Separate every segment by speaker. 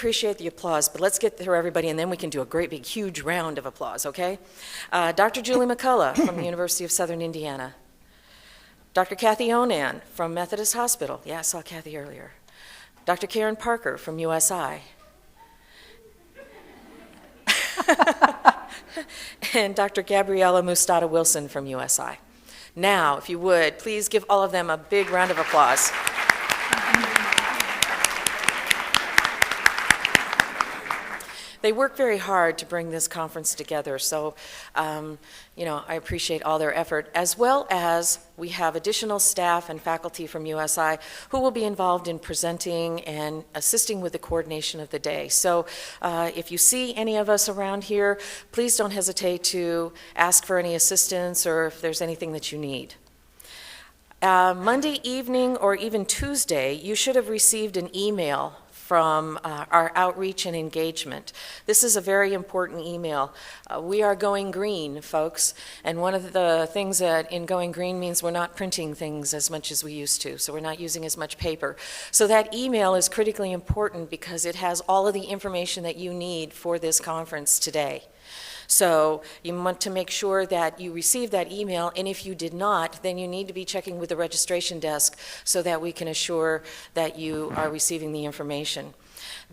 Speaker 1: appreciate the applause, but let's get through everybody, and then we can do a great big huge round of applause, okay? Dr. Julie McCullough from the University of Southern Indiana. Dr. Kathy Onan from Methodist Hospital. Yeah, I saw Kathy earlier. Dr. Karen Parker from USI. And Dr. Gabriella Mustada Wilson from USI. Now, if you would, please give all of them a big round of applause. They work very hard to bring this conference together, so I appreciate all their effort, as well as we have additional staff and faculty from USI who will be involved in presenting and assisting with the coordination of the day. So if you see any of us around here, please don't hesitate to ask for any assistance or if there's anything that you need. Monday evening or even Tuesday, you should have received an email from our outreach and engagement. This is a very important email. We are going green, folks, and one of the things that in going green means we're not printing things as much as we used to, so we're not using as much paper. So that email is critically important because it has all of the information that you need for this conference today. So you want to make sure that you receive that email, and if you did not, then you need to be checking with the registration desk so that we can assure that you are receiving the information.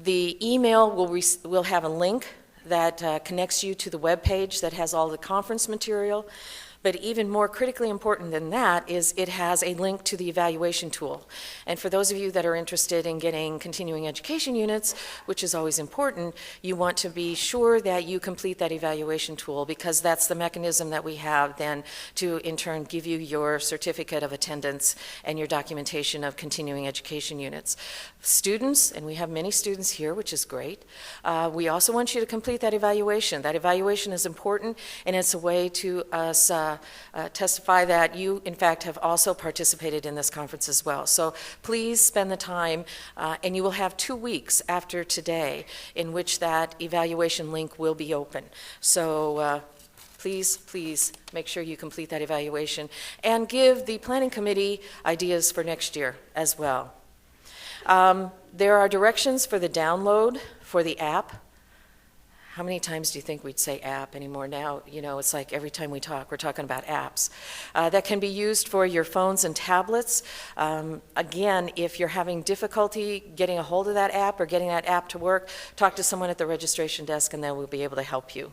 Speaker 1: The email will have a link that connects you to the web page that has all the conference material. But even more critically important than that is it has a link to the evaluation tool. And for those of you that are interested in getting continuing education units, which is always important, you want to be sure that you complete that evaluation tool because that's the mechanism that we have then to in turn give you your certificate of attendance and your documentation of continuing education units. Students, and we have many students here, which is great, we also want you to complete that evaluation. That evaluation is important, and it's a way to us testify that you, in fact, have also participated in this conference as well. So please spend the time, and you will have 2 weeks after today in which that evaluation link will be open. So please make sure you complete that evaluation and give the planning committee ideas for next year as well. There are directions for the download for the app. How many times do you think we'd say app anymore now? You know, it's like every time we talk, we're talking about apps. That can be used for your phones and tablets. Again, if you're having difficulty getting a hold of that app or getting that app to work, talk to someone at the registration desk and they will be able to help you.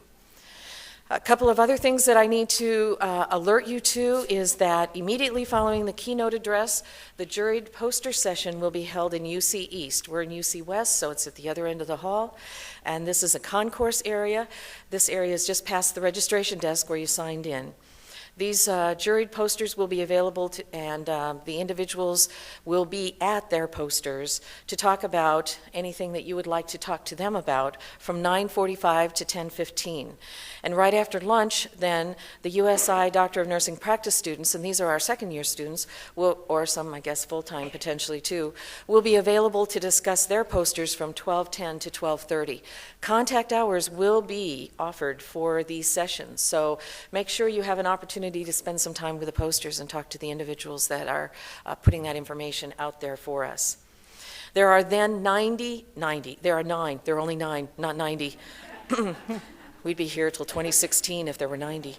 Speaker 1: A couple of other things that I need to alert you to is that immediately following the keynote address, the juried poster session will be held in UC East. We're in UC West, so it's at the other end of the hall. And this is a concourse area. This area is just past the registration desk where you signed in. These juried posters will be available and the individuals will be at their posters to talk about anything that you would like to talk to them about from 9:45 to 10:15. And right after lunch, then, the USI Doctor of Nursing Practice students, and these are our second year students, or some, I guess, full-time potentially too, will be available to discuss their posters from 12:10 to 12:30. Contact hours will be offered for these sessions, so make sure you have an opportunity to spend some time with the posters and talk to the individuals that are putting that information out there for us. There are then there are only 9, not 90. We'd be here till 2016 if there were 90.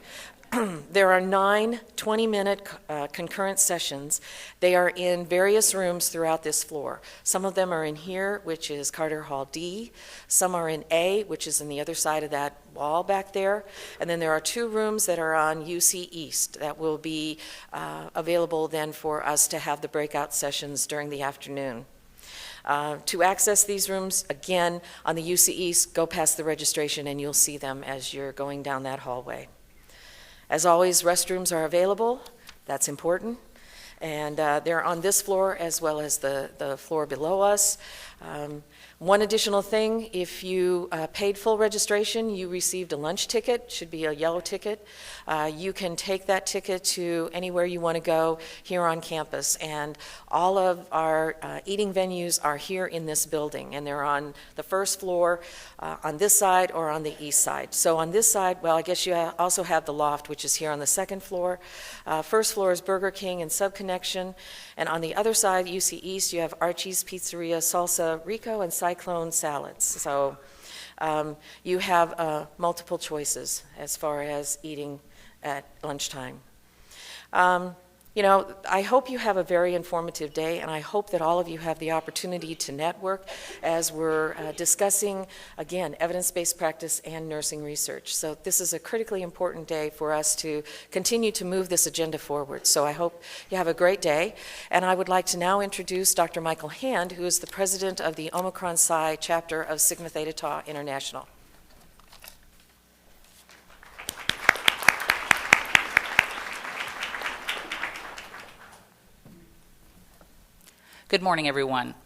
Speaker 1: There are 9 20-minute concurrent sessions. They are in various rooms throughout this floor. Some of them are in here, which is Carter Hall D. Some are in A, which is on the other side of that wall back there. And then there are 2 rooms that are on UC East that will be available then for us to have the breakout sessions during the afternoon. To access these rooms, again, on the UC East, go past the registration and you'll see them as you're going down that hallway. As always, restrooms are available. That's important. And they're on this floor as well as the floor below us. One additional thing, if you paid full registration, you received a lunch ticket, should be a yellow ticket. You can take that ticket to anywhere you want to go here on campus. And all of our eating venues are here in this building, and they're on the first floor on this side or on the east side. So on this side, well, I guess you also have the loft, which is here on the second floor. First floor is Burger King and Subconnection. And on the other side, UC East, you have Archie's Pizzeria, Salsa Rico, and cyclone salads. So you have multiple choices as far as eating at lunchtime. You know, I hope you have a very informative day, and I hope that all of you have the opportunity to network as we're discussing, again, evidence-based practice and nursing research. So this is a critically important day for us to continue to move this agenda forward. So I hope you have a great day. And I would like to now introduce Dr. Michael Hand, who is the president of the Omicron Psi chapter of Sigma Theta Tau International.
Speaker 2: Good morning, everyone.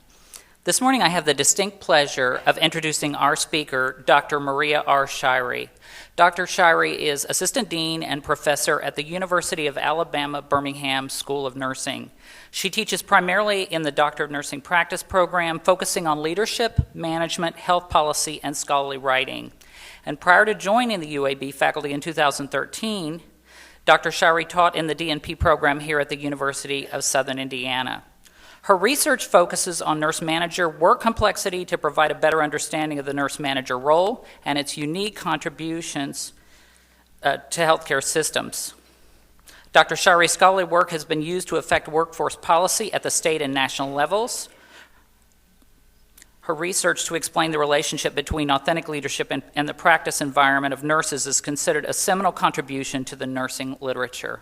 Speaker 2: This morning I have the distinct pleasure of introducing our speaker, Dr. Maria R. Shirey. Dr. Shirey is Assistant Dean and Professor at the University of Alabama, Birmingham School of Nursing. She teaches primarily in the Doctor of Nursing Practice program, focusing on leadership, management, health policy, and scholarly writing. And prior to joining the UAB faculty in 2013, Dr. Shirey taught in the DNP program here at the University of Southern Indiana. Her research focuses on nurse manager work complexity to provide a better understanding of the nurse manager role and its unique contributions to healthcare systems. Dr. Shirey's scholarly work has been used to affect workforce policy at the state and national levels. Her research to explain the relationship between authentic leadership and the practice environment of nurses is considered a seminal contribution to the nursing literature.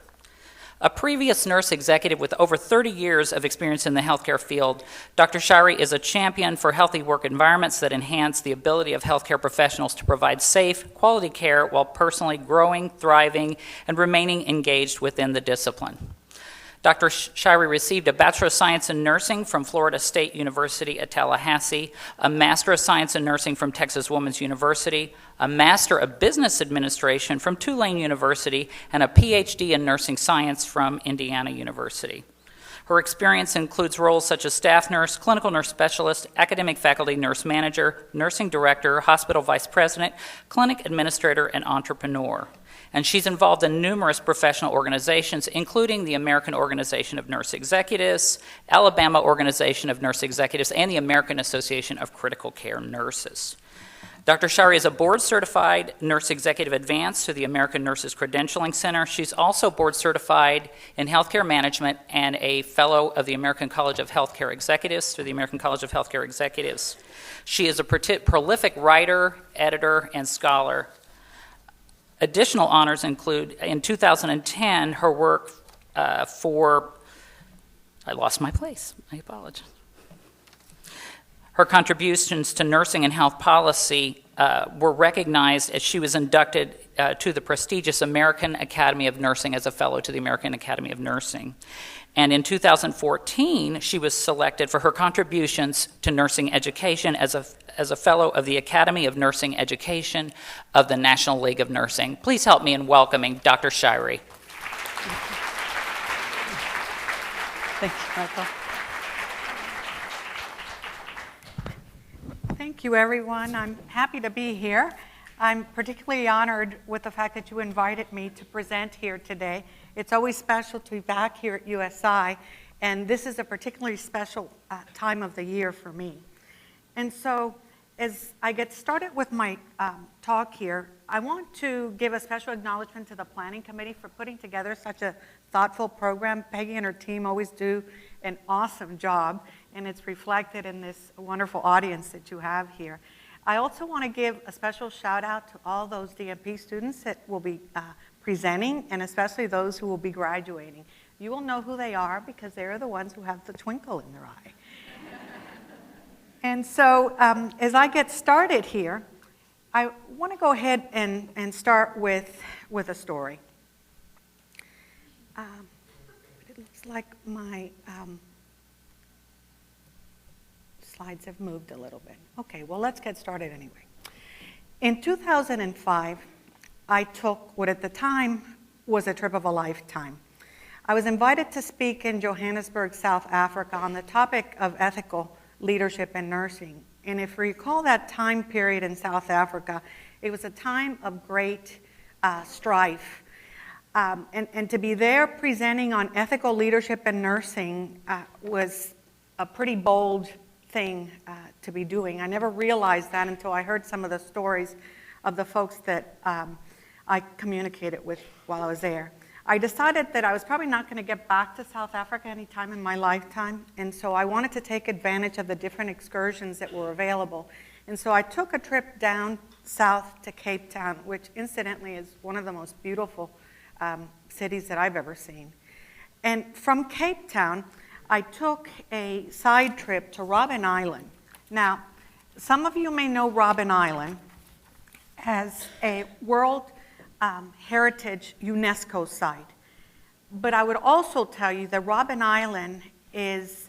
Speaker 2: A previous nurse executive with over 30 years of experience in the healthcare field, Dr. Shirey is a champion for healthy work environments that enhance the ability of healthcare professionals to provide safe, quality care while personally growing, thriving, and remaining engaged within the discipline. Dr. Shirey received a Bachelor of Science in Nursing from Florida State University at Tallahassee, a Master of Science in Nursing from Texas Women's University, a Master of Business Administration from Tulane University, and a PhD in Nursing Science from Indiana University. Her experience includes roles such as staff nurse, clinical nurse specialist, academic faculty nurse manager, nursing director, hospital vice president, clinic administrator, and entrepreneur. And she's involved in numerous professional organizations, including the American Organization of Nurse Executives, Alabama Organization of Nurse Executives, and the American Association of Critical Care Nurses. Dr. Shirey is a board-certified nurse executive advanced to the American Nurses Credentialing Center. She's also board-certified in healthcare management and a fellow of the American College of Healthcare Executives through the American College of Healthcare Executives. She is a prolific writer, editor, and scholar. Additional honors include, in 2010, her work for, I lost my place, I apologize. Her contributions to nursing and health policy were recognized as she was inducted to the prestigious American Academy of Nursing as a fellow to the American Academy of Nursing. And in 2014, she was selected for her contributions to nursing education as a fellow of the Academy of Nursing Education of the National League of Nursing. Please help me in welcoming Dr. Shirey.
Speaker 3: Thank you, Michael. Thank you, everyone. I'm happy to be here. I'm particularly honored with the fact that you invited me to present here today. It's always special to be back here at USI, and this is a particularly special time of the year for me. And so, as I get started with my talk here, I want to give a special acknowledgement to the Planning Committee for putting together such a thoughtful program. Peggy and her team always do an awesome job, and it's reflected in this wonderful audience that you have here. I also want to give a special shout out to all those DNP students that will be presenting, and especially those who will be graduating. You will know who they are because they're the ones who have the twinkle in their eye. And so as I get started here, I want to go ahead and start with a story. It looks like my slides have moved a little bit. Okay, well, let's get started anyway. In 2005, I took what at the time was a trip of a lifetime. I was invited to speak in Johannesburg, South Africa on the topic of ethical leadership in nursing. And if you recall that time period in South Africa, it was a time of great strife. And to be there presenting on ethical leadership in nursing was a pretty bold thing to be doing. I never realized that until I heard some of the stories of the folks that I communicated with while I was there. I decided that I was probably not going to get back to South Africa anytime in my lifetime, and so I wanted to take advantage of the different excursions that were available. And so I took a trip down south to Cape Town, which incidentally is one of the most beautiful cities that I've ever seen. And from Cape Town, I took a side trip to Robben Island. Now, some of you may know Robben Island as a World Heritage UNESCO site. But I would also tell you that Robben Island is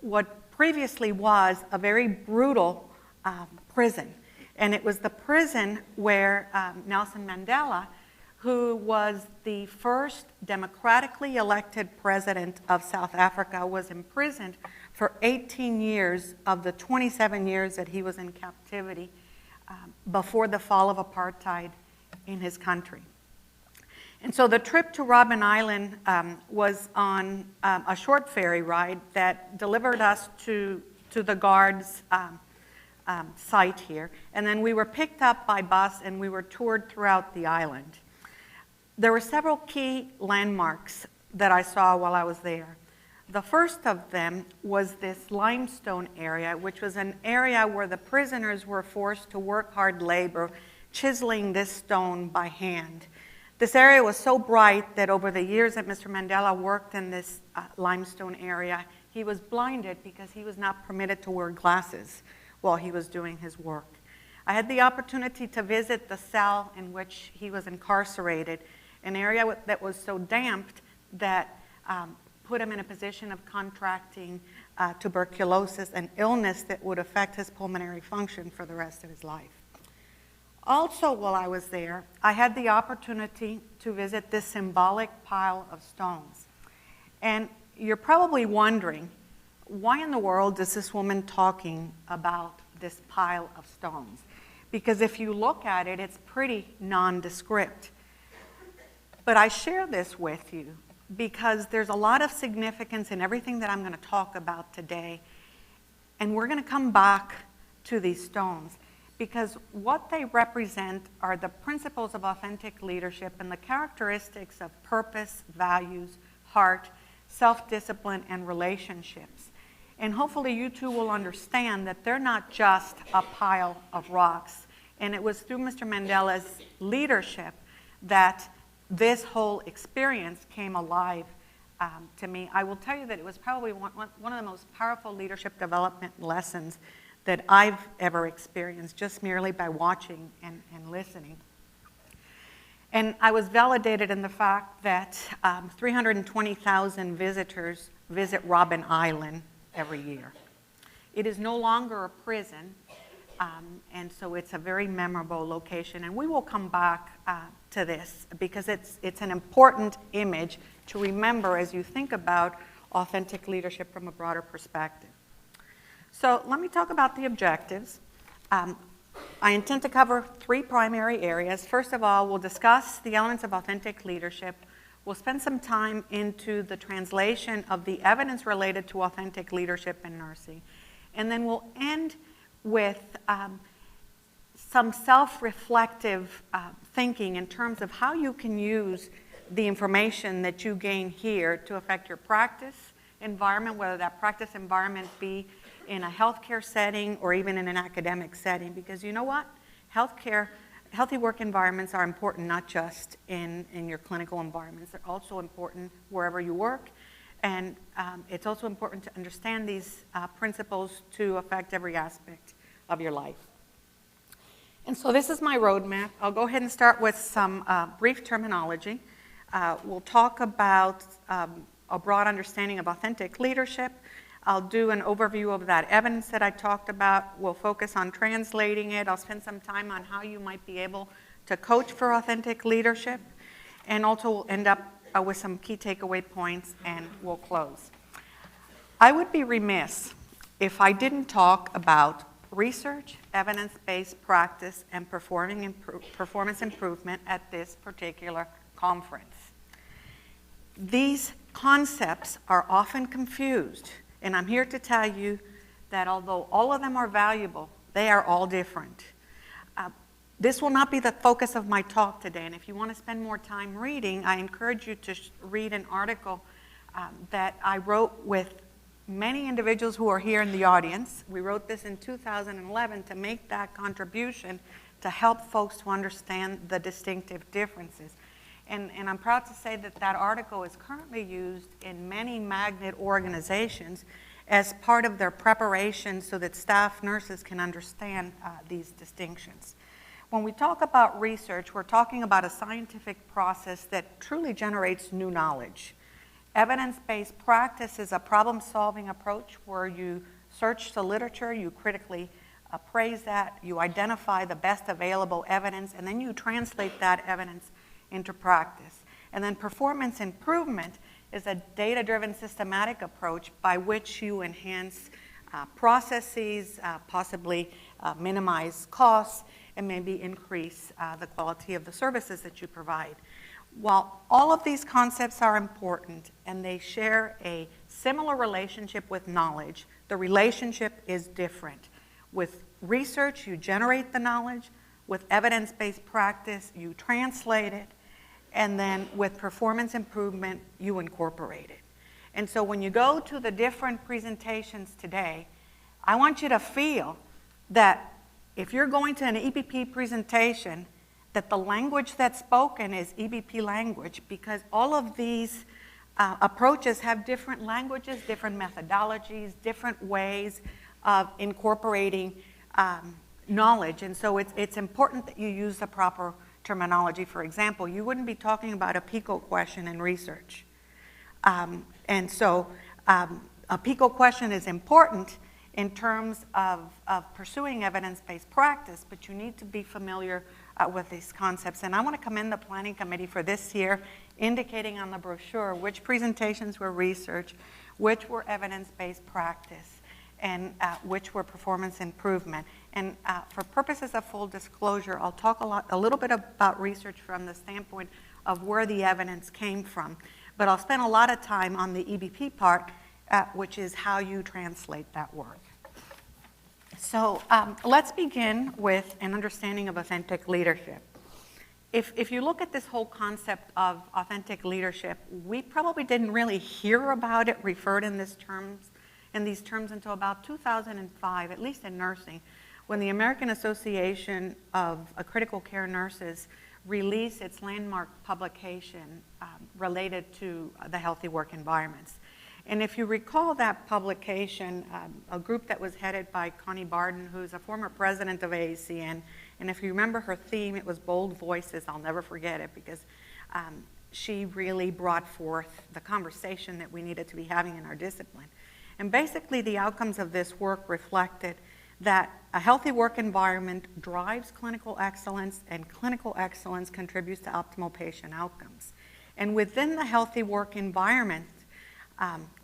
Speaker 3: what previously was a very brutal prison. And it was the prison where Nelson Mandela, who was the first democratically elected president of South Africa, was imprisoned for 18 years of the 27 years that he was in captivity before the fall of apartheid in his country. And so the trip to Robben Island was on a short ferry ride that delivered us to the guards' site here. And then we were picked up by bus and we were toured throughout the island. There were several key landmarks that I saw while I was there. The first of them was this limestone area, which was an area where the prisoners were forced to work hard labor, chiseling this stone by hand. This area was so bright that over the years that Mr. Mandela worked in this limestone area, he was blinded because he was not permitted to wear glasses while he was doing his work. I had the opportunity to visit the cell in which he was incarcerated, an area that was so damped that put him in a position of contracting tuberculosis, an illness that would affect his pulmonary function for the rest of his life. Also, while I was there, I had the opportunity to visit this symbolic pile of stones. And you're probably wondering, why in the world is this woman talking about this pile of stones? Because if you look at it, it's pretty nondescript. But I share this with you because there's a lot of significance in everything that I'm going to talk about today. And we're going to come back to these stones because what they represent are the principles of authentic leadership and the characteristics of purpose, values, heart, self-discipline, and relationships. And hopefully you too will understand that they're not just a pile of rocks. And it was through Mr. Mandela's leadership that this whole experience came alive to me. I will tell you that it was probably one of the most powerful leadership development lessons that I've ever experienced, just merely by watching and listening. And I was validated in the fact that 320,000 visitors visit Robben Island every year. It is no longer a prison, and so it's a very memorable location. And we will come back to this because it's an important image to remember as you think about authentic leadership from a broader perspective. So let me talk about the objectives. I intend to cover three primary areas. First of all, we'll discuss the elements of authentic leadership. We'll spend some time into the translation of the evidence related to authentic leadership in nursing. And then we'll end with some self-reflective thinking in terms of how you can use the information that you gain here to affect your practice environment, whether that practice environment be in a healthcare setting or even in an academic setting. Because you know what? Healthy work environments are important not just in your clinical environments. They're also important wherever you work. And it's also important to understand these principles to affect every aspect of your life. And so this is my roadmap. I'll go ahead and start with some brief terminology. We'll talk about a broad understanding of authentic leadership. I'll do an overview of that evidence that I talked about. We'll focus on translating it. I'll spend some time on how you might be able to coach for authentic leadership. And also we'll end up with some key takeaway points and we'll close. I would be remiss if I didn't talk about research, evidence-based practice, and performance improvement at this particular conference. These concepts are often confused, and I'm here to tell you that although all of them are valuable, they are all different. This will not be the focus of my talk today, and if you want to spend more time reading, I encourage you to read an article that I wrote with many individuals who are here in the audience. We wrote this in 2011 to make that contribution to help folks to understand the distinctive differences. And I'm proud to say that that article is currently used in many magnet organizations as part of their preparation so that staff nurses can understand these distinctions. When we talk about research, we're talking about a scientific process that truly generates new knowledge. Evidence-based practice is a problem-solving approach where you search the literature, you critically appraise that, you identify the best available evidence, and then you translate that evidence into practice. And then performance improvement is a data-driven systematic approach by which you enhance processes, possibly minimize costs, and maybe increase the quality of the services that you provide. While all of these concepts are important and they share a similar relationship with knowledge, the relationship is different. With research, you generate the knowledge. With evidence-based practice, you translate it. And then with performance improvement, you incorporate it. And so when you go to the different presentations today, I want you to feel that if you're going to an EBP presentation, that the language that's spoken is EBP language, because all of these approaches have different languages, different methodologies, different ways of incorporating knowledge. And so it's important that you use the proper terminology. For example, you wouldn't be talking about a PICO question in research. And so a PICO question is important in terms of pursuing evidence-based practice, but you need to be familiar with these concepts. And I want to commend the planning committee for this year, indicating on the brochure which presentations were research, which were evidence-based practice, and which were performance improvement. And for purposes of full disclosure, I'll talk a little bit about research from the standpoint of where the evidence came from. But I'll spend a lot of time on the EBP part, which is how you translate that work. So let's begin with an understanding of authentic leadership. If you look at this whole concept of authentic leadership, we probably didn't really hear about it referred in these terms until about 2005, at least in nursing, when the American Association of Critical Care Nurses released its landmark publication related to the healthy work environments. And if you recall that publication, a group that was headed by Connie Barden, who's a former president of AACN, and if you remember her theme, it was Bold Voices. I'll never forget it, because she really brought forth the conversation that we needed to be having in our discipline. And basically, the outcomes of this work reflected that a healthy work environment drives clinical excellence, and clinical excellence contributes to optimal patient outcomes. And within the healthy work environment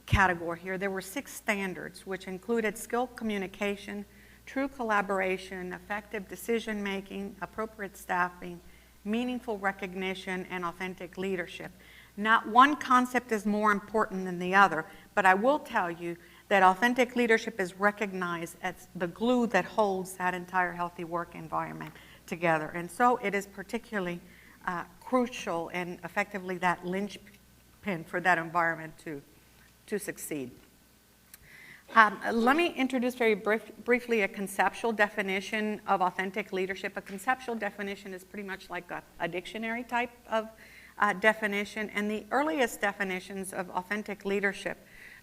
Speaker 3: category here, there were 6 standards, which included skilled communication, true collaboration, effective decision-making, appropriate staffing, meaningful recognition, and authentic leadership. Not one concept is more important than the other, but I will tell you that authentic leadership is recognized as the glue that holds that entire healthy work environment together. And so it is particularly crucial and effectively that linchpin for that environment to succeed. Let me introduce very briefly a conceptual definition of authentic leadership. A conceptual definition is pretty much like a dictionary type of definition, and the earliest definitions of authentic leadership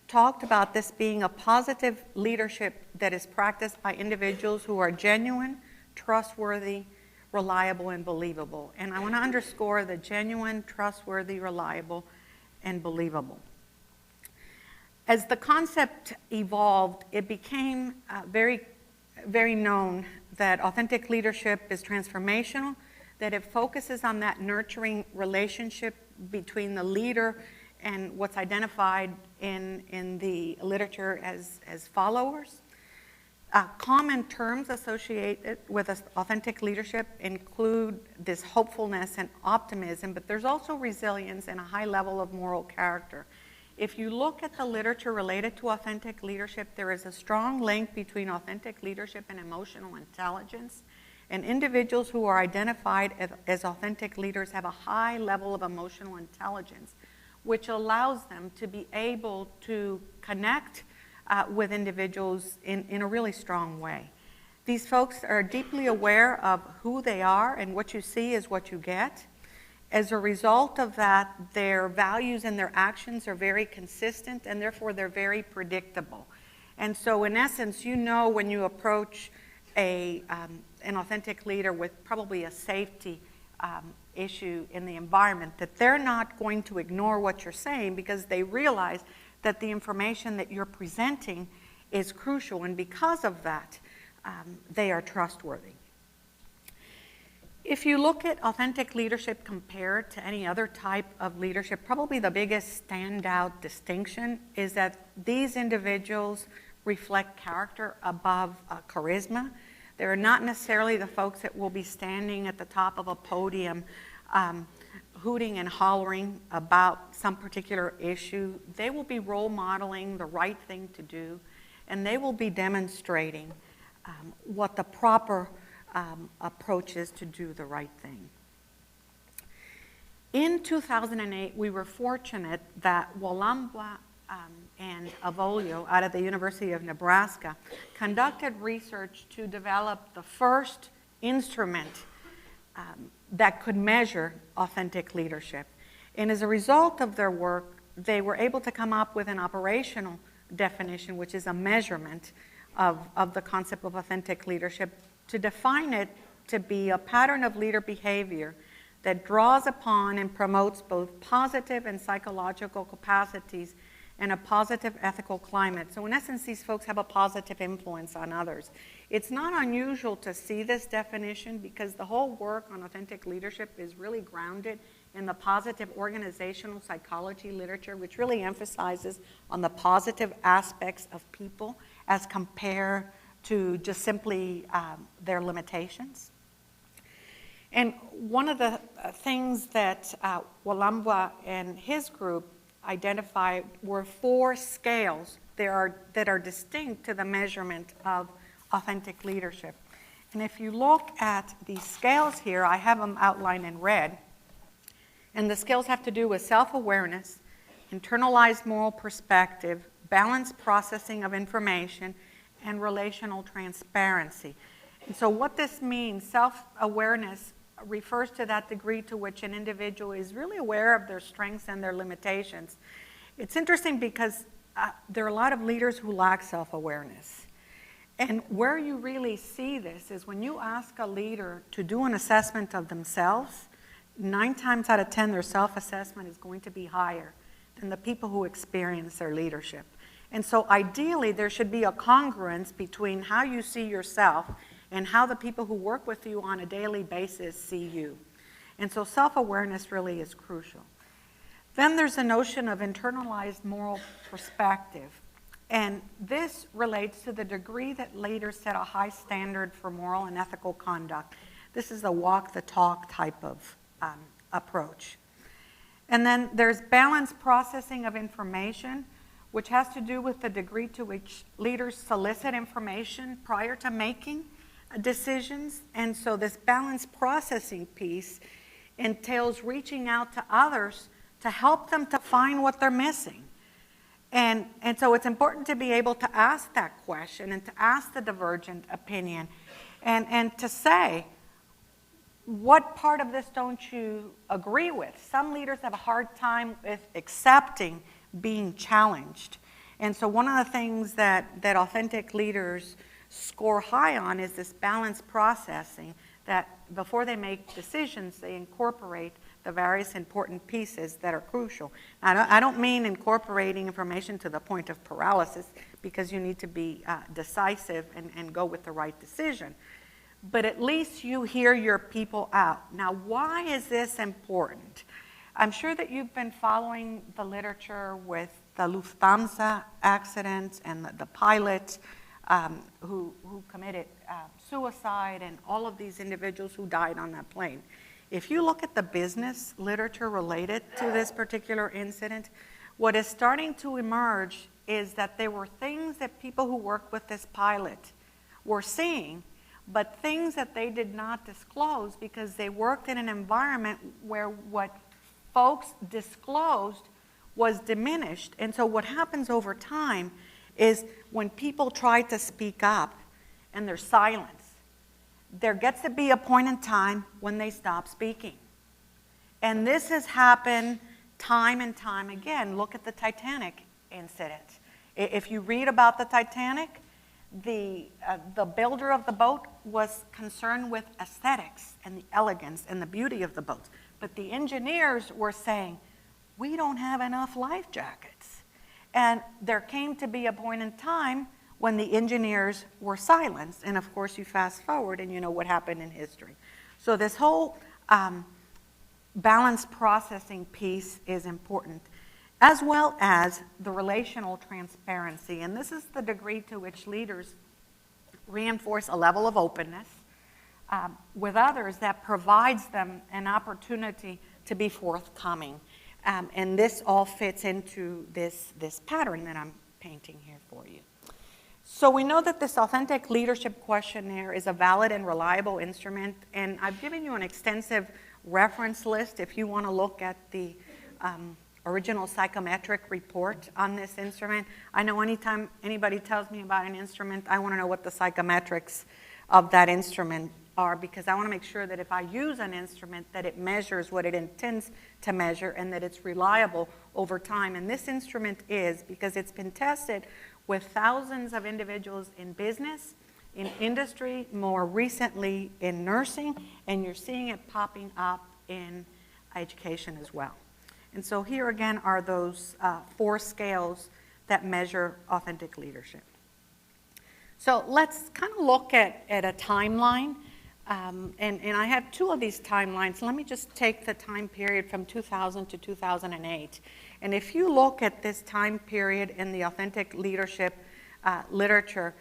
Speaker 3: talked about this being a positive leadership that is practiced by individuals who are genuine, trustworthy, reliable, and believable. And I want to underscore the genuine, trustworthy, reliable, and believable. As the concept evolved, it became very known that authentic leadership is transformational, that it focuses on that nurturing relationship between the leader and what's identified in the literature as followers. Common terms associated with authentic leadership include this hopefulness and optimism, but there's also resilience and a high level of moral character. If you look at the literature related to authentic leadership, there is a strong link between authentic leadership and emotional intelligence. And individuals who are identified as authentic leaders have a high level of emotional intelligence, which allows them to be able to connect with individuals in a really strong way. These folks are deeply aware of who they are, and what you see is what you get. As a result of that, their values and their actions are very consistent, and therefore they're very predictable. And so in essence, you know when you approach an authentic leader with probably a safety issue in the environment, that they're not going to ignore what you're saying, because they realize that the information that you're presenting is crucial, and because of that, they are trustworthy. If you look at authentic leadership compared to any other type of leadership, probably the biggest standout distinction is that these individuals reflect character above charisma. They're not necessarily the folks that will be standing at the top of a podium hooting and hollering about some particular issue. They will be role modeling the right thing to do, and they will be demonstrating what the proper approach is to do the right thing. In 2008, we were fortunate that Walambwa and Avolio out of the University of Nebraska conducted research to develop the first instrument that could measure authentic leadership. And as a result of their work, they were able to come up with an operational definition, which is a measurement of the concept of authentic leadership, to define it to be a pattern of leader behavior that draws upon and promotes both positive and psychological capacities and a positive ethical climate. So in essence, these folks have a positive influence on others. It's not unusual to see this definition, because the whole work on authentic leadership is really grounded in the positive organizational psychology literature, which really emphasizes on the positive aspects of people as compared to just simply their limitations. And one of the things that Walambwa and his group identified were 4 scales that are distinct to the measurement of authentic leadership. And if you look at these scales here, I have them outlined in red. And the scales have to do with self-awareness, internalized moral perspective, balanced processing of information, and relational transparency. And so what this means, self-awareness refers to that degree to which an individual is really aware of their strengths and their limitations. It's interesting because there are a lot of leaders who lack self-awareness. And where you really see this is when you ask a leader to do an assessment of themselves, 9 times out of 10 their self-assessment is going to be higher than the people who experience their leadership. And so ideally there should be a congruence between how you see yourself and how the people who work with you on a daily basis see you. And so self-awareness really is crucial. Then there's the notion of internalized moral perspective. And this relates to the degree that leaders set a high standard for moral and ethical conduct. This is the walk the talk type of approach. And then there's balanced processing of information, which has to do with the degree to which leaders solicit information prior to making decisions. And so this balanced processing piece entails reaching out to others to help them to find what they're missing. And so it's important to be able to ask that question and to ask the divergent opinion and to say, what part of this don't you agree with? Some leaders have a hard time with accepting being challenged. And so one of the things that authentic leaders score high on is this balanced processing, that before they make decisions, they incorporate the various important pieces that are crucial. Now, I don't mean incorporating information to the point of paralysis, because you need to be decisive and go with the right decision. But at least you hear your people out. Now, why is this important? I'm sure that you've been following the literature with the Lufthansa accident and the pilot who committed suicide, and all of these individuals who died on that plane. If you look at the business literature related to this particular incident, what is starting to emerge is that there were things that people who worked with this pilot were seeing, but things that they did not disclose because they worked in an environment where what folks disclosed was diminished. And so what happens over time is when people try to speak up and there's silence, there gets to be a point in time when they stop speaking. And this has happened time and time again. Look at the Titanic incident. If you read about the Titanic, the builder of the boat was concerned with aesthetics and the elegance and the beauty of the boat. But the engineers were saying, we don't have enough life jackets. And there came to be a point in time when the engineers were silenced. And of course, you fast forward and you know what happened in history. So this whole balanced processing piece is important, as well as the relational transparency. And this is the degree to which leaders reinforce a level of openness with others that provides them an opportunity to be forthcoming. And this all fits into this pattern that I'm painting here for you. So we know that this authentic leadership questionnaire is a valid and reliable instrument, and I've given you an extensive reference list if you want to look at the original psychometric report on this instrument. I know anytime anybody tells me about an instrument, I want to know what the psychometrics of that instrument are, because I want to make sure that if I use an instrument that it measures what it intends to measure and that it's reliable over time. And this instrument is, because it's been tested with thousands of individuals in business, in industry, more recently in nursing, and you're seeing it popping up in education as well. And so here again are those 4 scales that measure authentic leadership. So let's kind of look at a timeline. And I have 2 of these timelines. Let me just take the time period from 2000 to 2008. And if you look at this time period in the authentic leadership literature,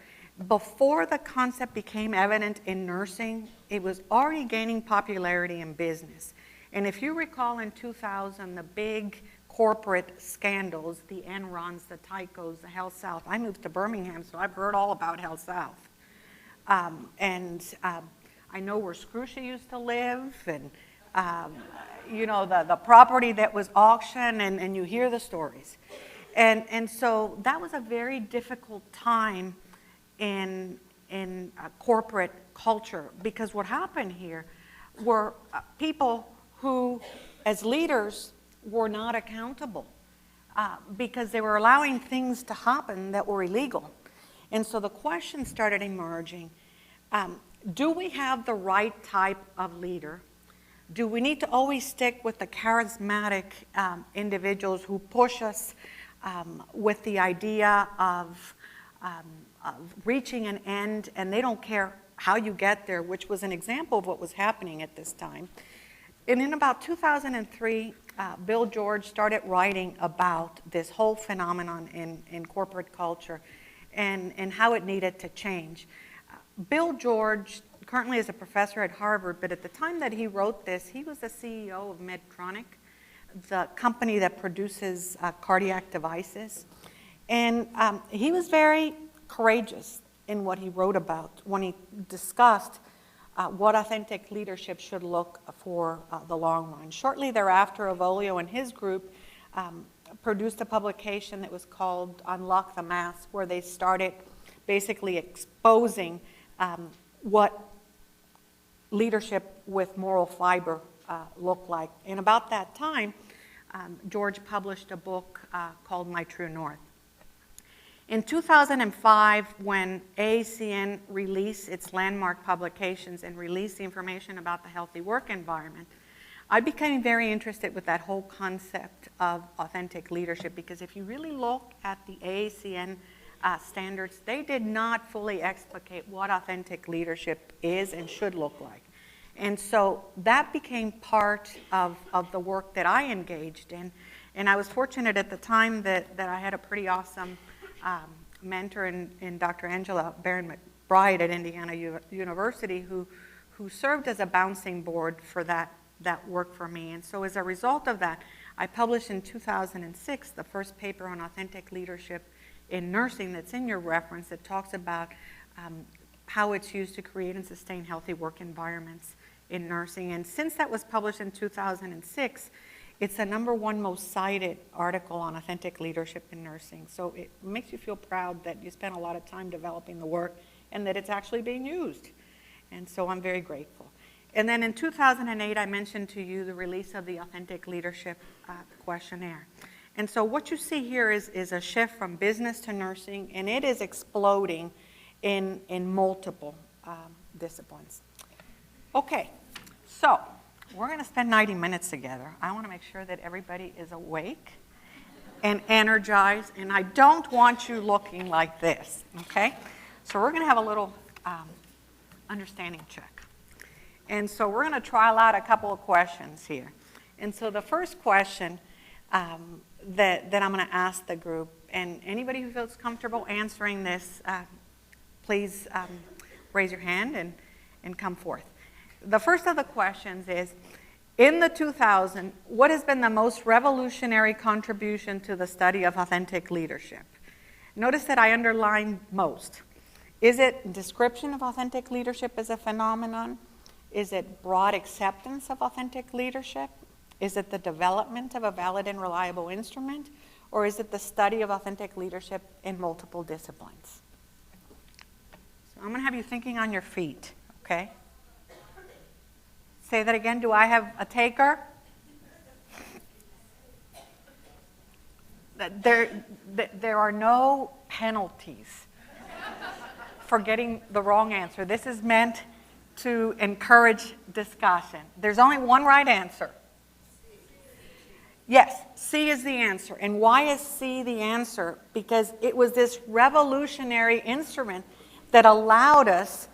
Speaker 3: before the concept became evident in nursing, it was already gaining popularity in business. And if you recall in 2000, the big corporate scandals, the Enrons, the Tycos, the Health South. I moved to Birmingham, so I've heard all about Health South. I know where Scrusha used to live, and you know, the property that was auctioned, and you hear the stories. And so that was a very difficult time in corporate culture, because what happened here were people who, as leaders, were not accountable because they were allowing things to happen that were illegal. And so the question started emerging, do we have the right type of leader? Do we need to always stick with the charismatic individuals who push us with the idea of reaching an end, and they don't care how you get there, which was an example of what was happening at this time? And in about 2003, Bill George started writing about this whole phenomenon in corporate culture and how it needed to change. Bill George currently is a professor at Harvard, but at the time that he wrote this, he was the CEO of Medtronic, the company that produces cardiac devices. And he was very courageous in what he wrote about when he discussed what authentic leadership should look for the long run. Shortly thereafter, Avolio and his group produced a publication that was called Unlock the Mask, where they started basically exposing what leadership with moral fiber looked like. And about that time, George published a book called My True North. In 2005, when AACN released its landmark publications and released the information about the healthy work environment, I became very interested with that whole concept of authentic leadership, because if you really look at the AACN standards, they did not fully explicate what authentic leadership is and should look like. And so that became part of the work that I engaged in. And I was fortunate at the time that I had a pretty awesome mentor in Dr. Angela Barron McBride at Indiana University, who served as a bouncing board for that work for me. And so as a result of that, I published in 2006 the first paper on authentic leadership in nursing that's in your reference that talks about how it's used to create and sustain healthy work environments in nursing. And since that was published in 2006, it's the #1 most cited article on authentic leadership in nursing. So it makes you feel proud that you spent a lot of time developing the work and that it's actually being used. And so I'm very grateful. And then in 2008, I mentioned to you the release of the Authentic Leadership Questionnaire. And so what you see here is a shift from business to nursing, and it is exploding in multiple disciplines. Okay, so we're going to spend 90 minutes together. I want to make sure that everybody is awake and energized, and I don't want you looking like this, okay? So we're going to have a little understanding check. And so we're going to trial out a couple of questions here. And so the first question that I'm going to ask the group, and anybody who feels comfortable answering this, please raise your hand and come forth. The first of the questions is, in the 2000s, what has been the most revolutionary contribution to the study of authentic leadership? Notice that I underlined most. Is it description of authentic leadership as a phenomenon? Is it broad acceptance of authentic leadership? Is it the development of a valid and reliable instrument? Or is it the study of authentic leadership in multiple disciplines? So I'm going to have you thinking on your feet, okay? Say that again. Do I have a taker? There are no penalties for getting the wrong answer. This is meant to encourage discussion. There's only one right answer. Yes, C is the answer. And why is C the answer? Because it was this revolutionary instrument that allowed us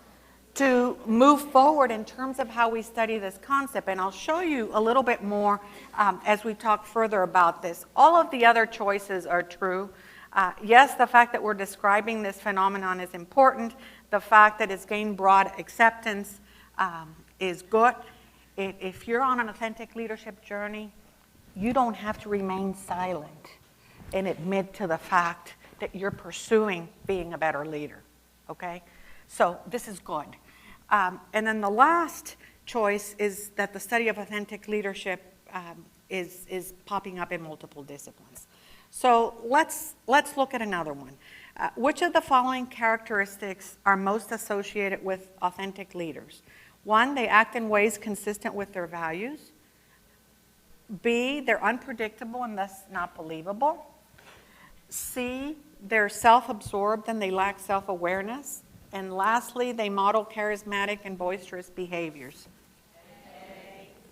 Speaker 3: to move forward in terms of how we study this concept. And I'll show you a little bit more as we talk further about this. All of the other choices are true. Yes, the fact that we're describing this phenomenon is important. The fact that it's gained broad acceptance is good. If you're on an authentic leadership journey, you don't have to remain silent and admit to the fact that you're pursuing being a better leader, okay? So this is good. And then the last choice is that the study of authentic leadership is popping up in multiple disciplines. So let's look at another one. Which of the following characteristics are most associated with authentic leaders? 1, they act in ways consistent with their values. B, they're unpredictable and thus not believable. C, they're self-absorbed and they lack self-awareness. And lastly, they model charismatic and boisterous behaviors.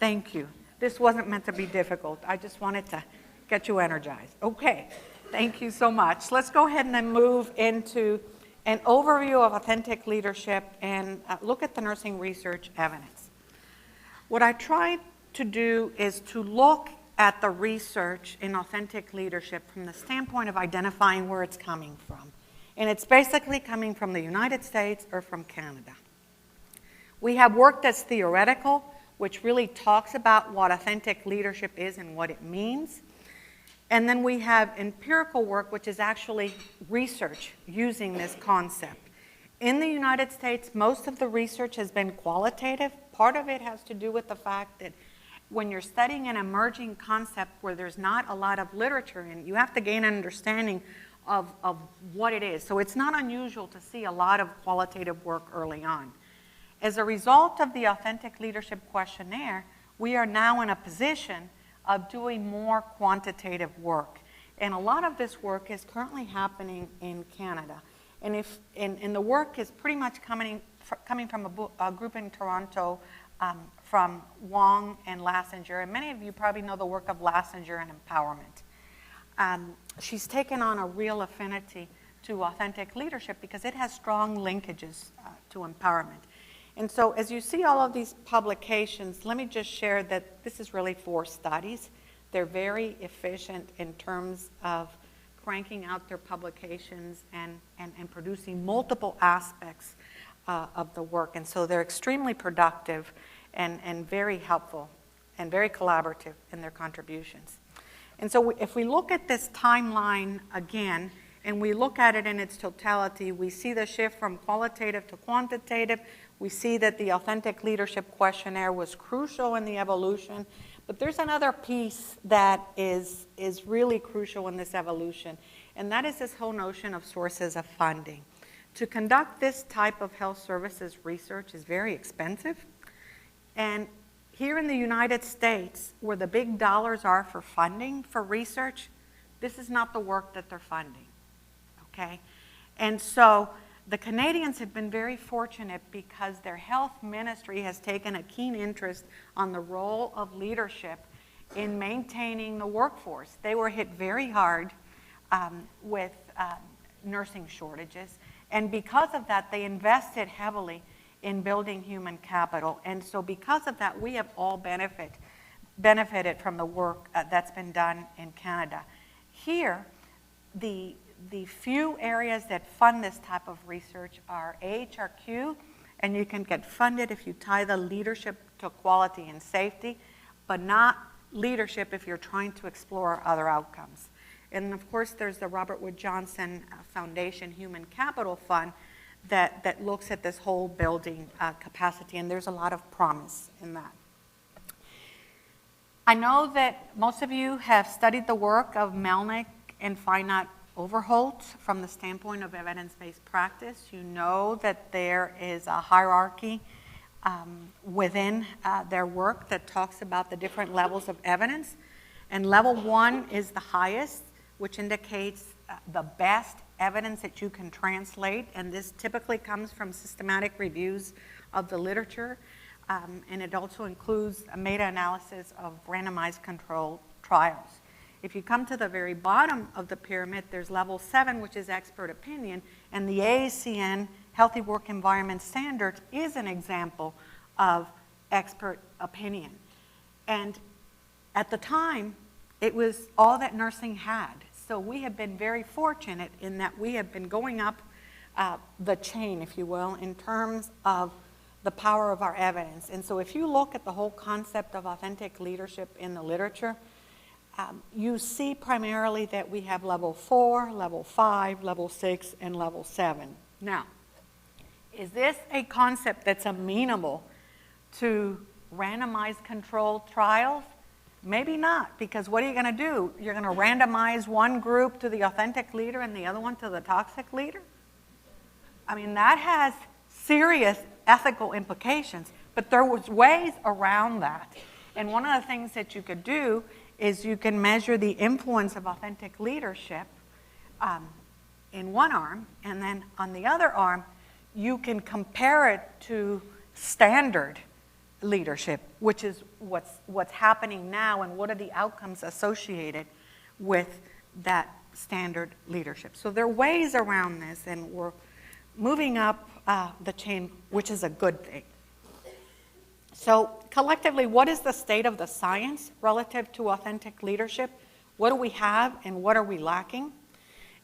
Speaker 3: Thank you. This wasn't meant to be difficult. I just wanted to get you energized. Okay, thank you so much. Let's go ahead and then move into an overview of authentic leadership and look at the nursing research evidence. What I tried to do is to look at the research in authentic leadership from the standpoint of identifying where it's coming from. And it's basically coming from the United States or from Canada. We have work that's theoretical, which really talks about what authentic leadership is and what it means. And then we have empirical work, which is actually research using this concept. In the United States, most of the research has been qualitative. Part of it has to do with the fact that when you're studying an emerging concept where there's not a lot of literature in, you have to gain an understanding of what it is. So it's not unusual to see a lot of qualitative work early on. As a result of the Authentic Leadership Questionnaire, we are now in a position of doing more quantitative work. And a lot of this work is currently happening in Canada. And the work is pretty much coming from a group in Toronto from Wong and Lassinger. And many of you probably know the work of Lassinger and empowerment. She's taken on a real affinity to authentic leadership because it has strong linkages to empowerment. And so as you see all of these publications, let me just share that this is really 4 studies. They're very efficient in terms of cranking out their publications and producing multiple aspects of the work. And so they're extremely productive and very helpful and very collaborative in their contributions. And so if we look at this timeline again, and we look at it in its totality, we see the shift from qualitative to quantitative. We see that the Authentic Leadership Questionnaire was crucial in the evolution. But there's another piece that is really crucial in this evolution, and that is this whole notion of sources of funding. To conduct this type of health services research is very expensive. And here in the United States, where the big dollars are for funding for research, this is not the work that they're funding. Okay? And so the Canadians have been very fortunate because their health ministry has taken a keen interest on the role of leadership in maintaining the workforce. They were hit very hard with nursing shortages, and because of that, they invested heavily in building human capital. And so because of that, we have all benefited from the work that's been done in Canada. Here, the few areas that fund this type of research are AHRQ, and you can get funded if you tie the leadership to quality and safety, but not leadership if you're trying to explore other outcomes. And of course, there's the Robert Wood Johnson Foundation Human Capital Fund that looks at this whole building capacity, and there's a lot of promise in that. I know that most of you have studied the work of Melnick and Feinert Overholt from the standpoint of evidence-based practice. You know that there is a hierarchy within their work that talks about the different levels of evidence. And level 1 is the highest, which indicates the best evidence that you can translate. And this typically comes from systematic reviews of the literature. And it also includes a meta-analysis of randomized controlled trials. If you come to the very bottom of the pyramid, there's level 7, which is expert opinion, and the AACN Healthy Work Environment Standards is an example of expert opinion. And at the time, it was all that nursing had. So we have been very fortunate in that we have been going up the chain, if you will, in terms of the power of our evidence. And so if you look at the whole concept of authentic leadership in the literature, you see primarily that we have level 4, level 5, level 6, and level 7. Now, is this a concept that's amenable to randomized controlled trials? Maybe not, because what are you going to do? You're going to randomize one group to the authentic leader and the other one to the toxic leader? I mean, that has serious ethical implications, but there was ways around that. And one of the things that you could do is you can measure the influence of authentic leadership in one arm, and then on the other arm, you can compare it to standard leadership, which is what's happening now and what are the outcomes associated with that standard leadership. So there are ways around this, and we're moving up the chain, which is a good thing. So collectively, what is the state of the science relative to authentic leadership? What do we have and what are we lacking?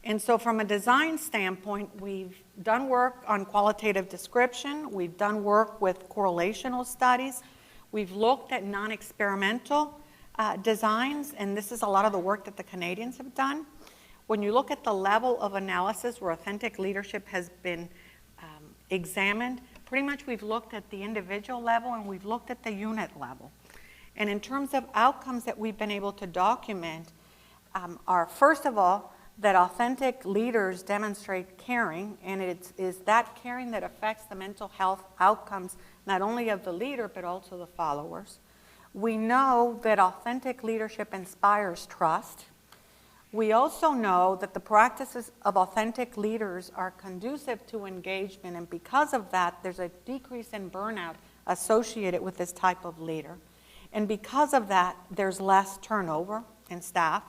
Speaker 3: And so from a design standpoint, we've done work on qualitative description. We've done work with correlational studies. We've looked at non-experimental designs, and this is a lot of the work that the Canadians have done. When you look at the level of analysis where authentic leadership has been examined, pretty much we've looked at the individual level and we've looked at the unit level. And in terms of outcomes that we've been able to document are, first of all, that authentic leaders demonstrate caring, and it is that caring that affects the mental health outcomes not only of the leader but also the followers. We know that authentic leadership inspires trust. We also know that the practices of authentic leaders are conducive to engagement, and because of that, there's a decrease in burnout associated with this type of leader. And because of that, there's less turnover in staff.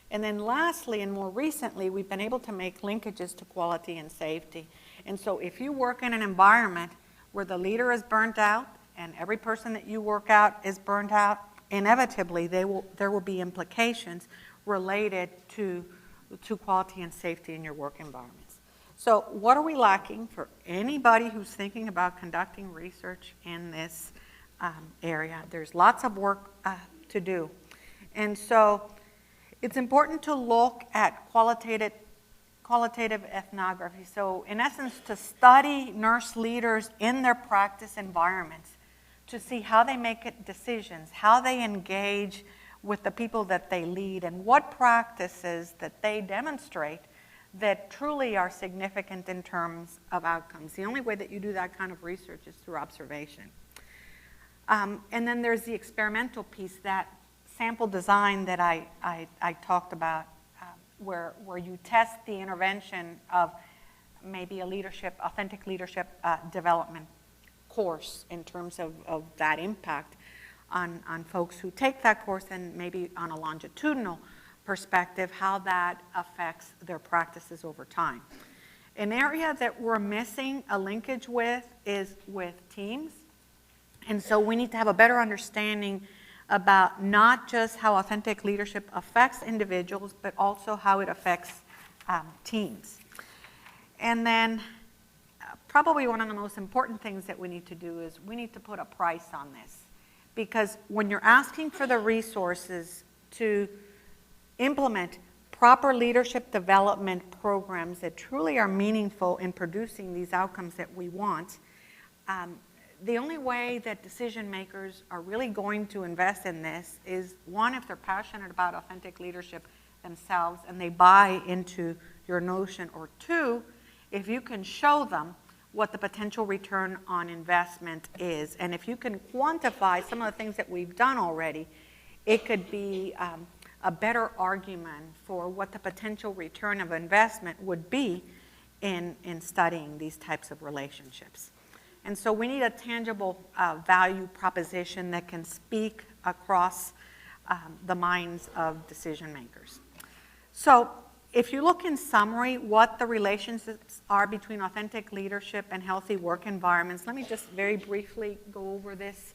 Speaker 3: And then lastly, and more recently, we've been able to make linkages to quality and safety. And so if you work in an environment where the leader is burnt out and every person that you work out is burnt out, inevitably there will be implications related to quality and safety in your work environments. So what are we lacking for anybody who's thinking about conducting research in this area? There's lots of work to do. And so It's important to look at qualitative ethnography. So in essence, to study nurse leaders in their practice environments, to see how they make decisions, how they engage with the people that they lead, and what practices that they demonstrate that truly are significant in terms of outcomes. The only way that you do that kind of research is through observation. And then there's the experimental piece, that sample design that I talked about, where you test the intervention of maybe authentic leadership development course in terms of that impact on folks who take that course, and maybe on a longitudinal perspective, how that affects their practices over time. An area that we're missing a linkage with is with teams. And so we need to have a better understanding about not just how authentic leadership affects individuals, but also how it affects teams. And then probably one of the most important things that we need to do is we need to put a price on this. Because when you're asking for the resources to implement proper leadership development programs that truly are meaningful in producing these outcomes that we want, the only way that decision makers are really going to invest in this is, one, if they're passionate about authentic leadership themselves and they buy into your notion, or two, if you can show them what the potential return on investment is. And if you can quantify some of the things that we've done already, it could be a better argument for what the potential return of investment would be in studying these types of relationships. And so we need a tangible value proposition that can speak across the minds of decision makers. So if you look in summary what the relationships are between authentic leadership and healthy work environments, let me just very briefly go over this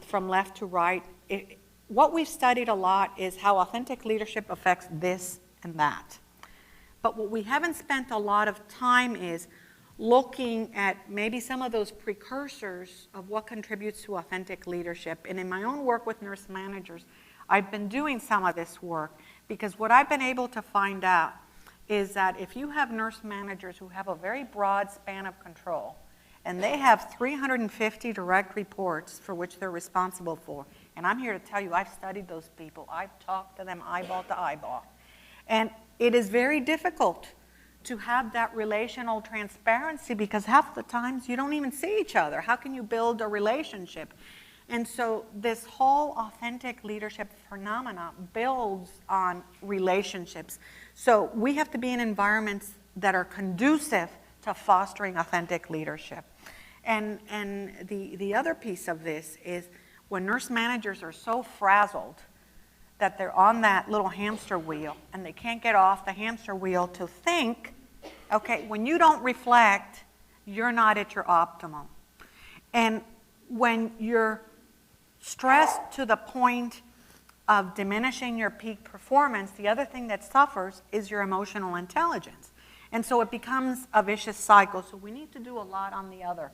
Speaker 3: from left to right. What we've studied a lot is how authentic leadership affects this and that. But what we haven't spent a lot of time is looking at maybe some of those precursors of what contributes to authentic leadership. And in my own work with nurse managers, I've been doing some of this work, because what I've been able to find out is that if you have nurse managers who have a very broad span of control, and they have 350 direct reports for which they're responsible for, and I'm here to tell you, I've studied those people. I've talked to them eyeball to eyeball. And it is very difficult to have that relational transparency, because half the times you don't even see each other. How can you build a relationship? And so this whole authentic leadership phenomena builds on relationships. So we have to be in environments that are conducive to fostering authentic leadership. And the other piece of this is when nurse managers are so frazzled that they're on that little hamster wheel and they can't get off the hamster wheel to think, okay, when you don't reflect, you're not at your optimal. And when you're stressed to the point of diminishing your peak performance, the other thing that suffers is your emotional intelligence. And so it becomes a vicious cycle. So we need to do a lot on the other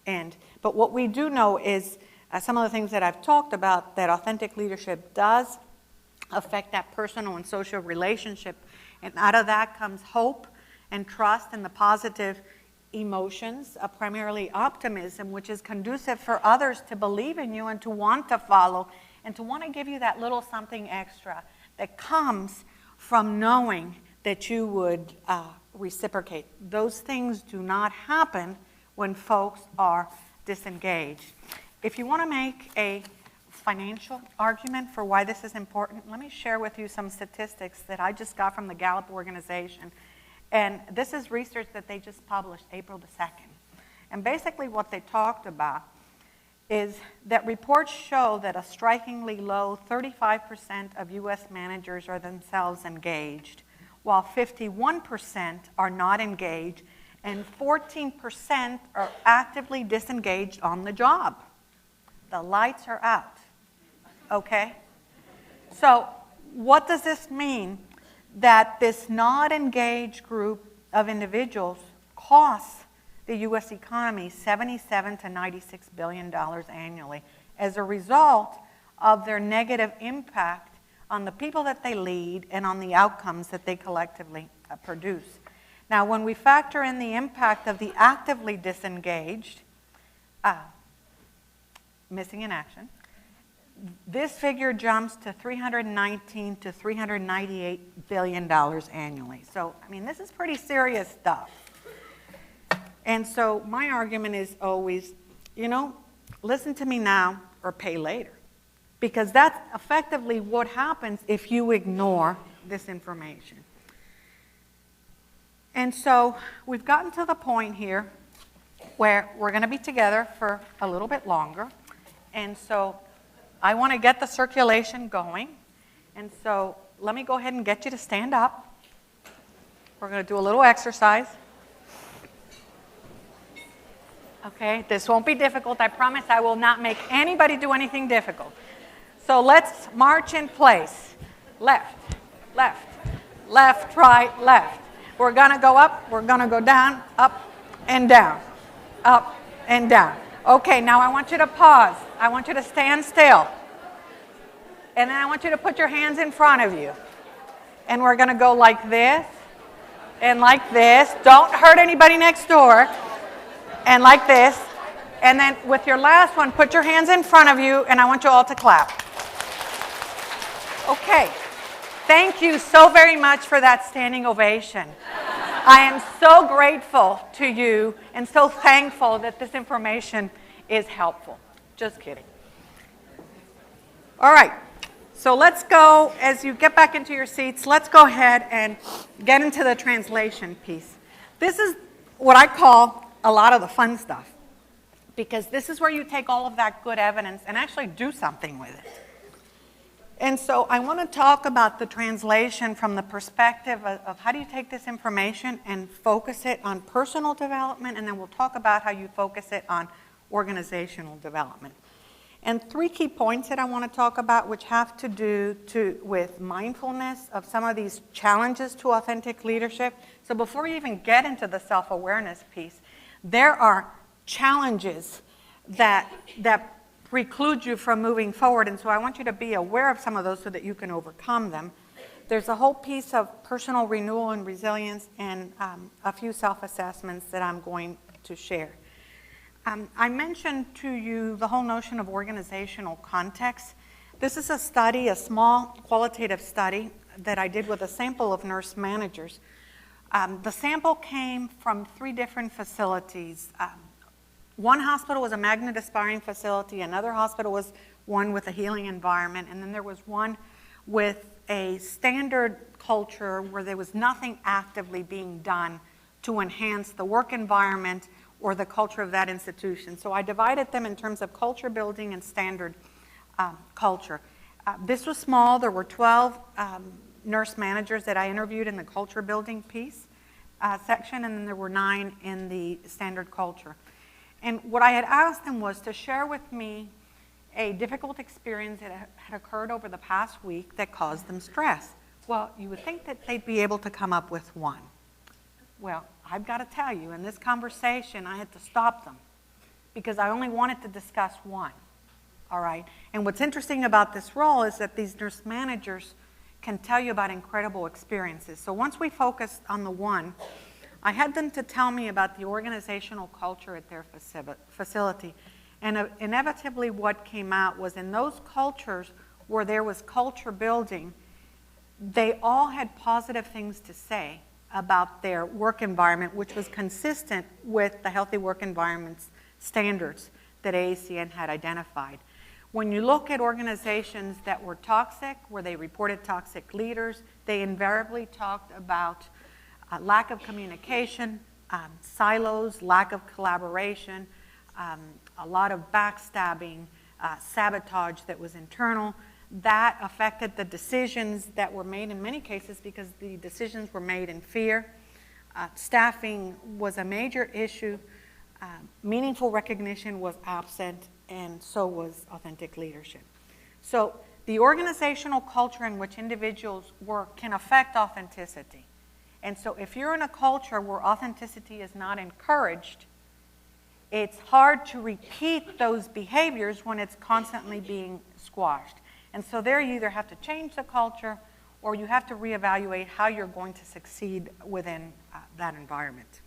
Speaker 3: end. But what we do know is some of the things that I've talked about, that authentic leadership does affect that personal and social relationship. And out of that comes hope and trust and the positive emotions, primarily optimism, which is conducive for others to believe in you and to want to follow and to want to give you that little something extra that comes from knowing that you would reciprocate. Those things do not happen when folks are disengaged. If you want to make a financial argument for why this is important, let me share with you some statistics that I just got from the Gallup organization. And this is research that they just published April the 2nd. And basically what they talked about is that reports show that a strikingly low 35% of U.S. managers are themselves engaged, while 51% are not engaged, and 14% are actively disengaged on the job. The lights are out, okay? So what does this mean? That this not engaged group of individuals costs the U.S. economy $77 to $96 billion annually as a result of their negative impact on the people that they lead and on the outcomes that they collectively produce. Now, when we factor in the impact of the actively disengaged, missing in action, this figure jumps to $319 to $398 billion annually. So, I mean, this is pretty serious stuff. And so my argument is always, you know, listen to me now or pay later. Because that's effectively what happens if you ignore this information. And so we've gotten to the point here where we're going to be together for a little bit longer. And so I want to get the circulation going. And so let me go ahead and get you to stand up. We're going to do a little exercise. Okay, this won't be difficult. I promise I will not make anybody do anything difficult. So let's march in place. Left, left, left, right, left. We're going to go up, we're going to go down, up and down, up and down. Okay, now I want you to pause. I want you to stand still. And then I want you to put your hands in front of you. And we're going to go like this and like this. Don't hurt anybody next door. And like this. And then with your last one, put your hands in front of you, and I want you all to clap. Okay. Thank you so very much for that standing ovation. I am so grateful to you and so thankful that this information is helpful. Just kidding. All right. So let's go, as you get back into your seats, let's go ahead and get into the translation piece. This is what I call a lot of the fun stuff, because this is where you take all of that good evidence and actually do something with it. And so I want to talk about the translation from the perspective of how do you take this information and focus it on personal development, and then we'll talk about how you focus it on organizational development. And 3 key points that I want to talk about, which have to do with mindfulness of some of these challenges to authentic leadership. So before you even get into the self-awareness piece, there are challenges that preclude you from moving forward, and so I want you to be aware of some of those so that you can overcome them. There's a whole piece of personal renewal and resilience and a few self-assessments that I'm going to share. I mentioned to you the whole notion of organizational context. This is a study, a small qualitative study that I did with a sample of nurse managers. The sample came from 3 different facilities. One hospital was a magnet-aspiring facility, another hospital was one with a healing environment, and then there was one with a standard culture where there was nothing actively being done to enhance the work environment or the culture of that institution. So I divided them in terms of culture building and standard culture. This was small. There were 12 nurse managers that I interviewed in the culture building piece section, and then there were 9 in the standard culture. And what I had asked them was to share with me a difficult experience that had occurred over the past week that caused them stress. Well, you would think that they'd be able to come up with one. Well, I've got to tell you, in this conversation, I had to stop them because I only wanted to discuss one. All right? And what's interesting about this role is that these nurse managers can tell you about incredible experiences. So once we focused on the one, I had them to tell me about the organizational culture at their facility. And inevitably what came out was in those cultures where there was culture building, they all had positive things to say about their work environment, which was consistent with the healthy work environments standards that AACN had identified. When you look at organizations that were toxic, where they reported toxic leaders, they invariably talked about lack of communication, silos, lack of collaboration, a lot of backstabbing, sabotage that was internal. That affected the decisions that were made in many cases because the decisions were made in fear. Staffing was a major issue. Meaningful recognition was absent, and so was authentic leadership. So the organizational culture in which individuals work can affect authenticity. And so if you're in a culture where authenticity is not encouraged, it's hard to repeat those behaviors when it's constantly being squashed. And so there you either have to change the culture or you have to reevaluate how you're going to succeed within that environment.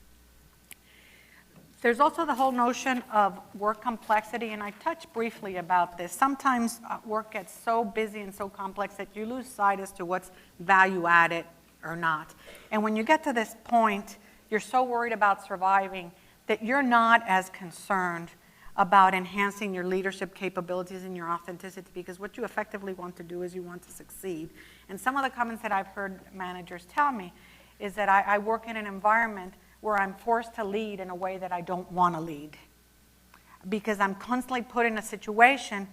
Speaker 3: There's also the whole notion of work complexity, and I touched briefly about this. Sometimes work gets so busy and so complex that you lose sight as to what's value added or not. And when you get to this point, you're so worried about surviving that you're not as concerned about enhancing your leadership capabilities and your authenticity, because what you effectively want to do is you want to succeed. And some of the comments that I've heard managers tell me is that I work in an environment where I'm forced to lead in a way that I don't want to lead, because I'm constantly put in a situation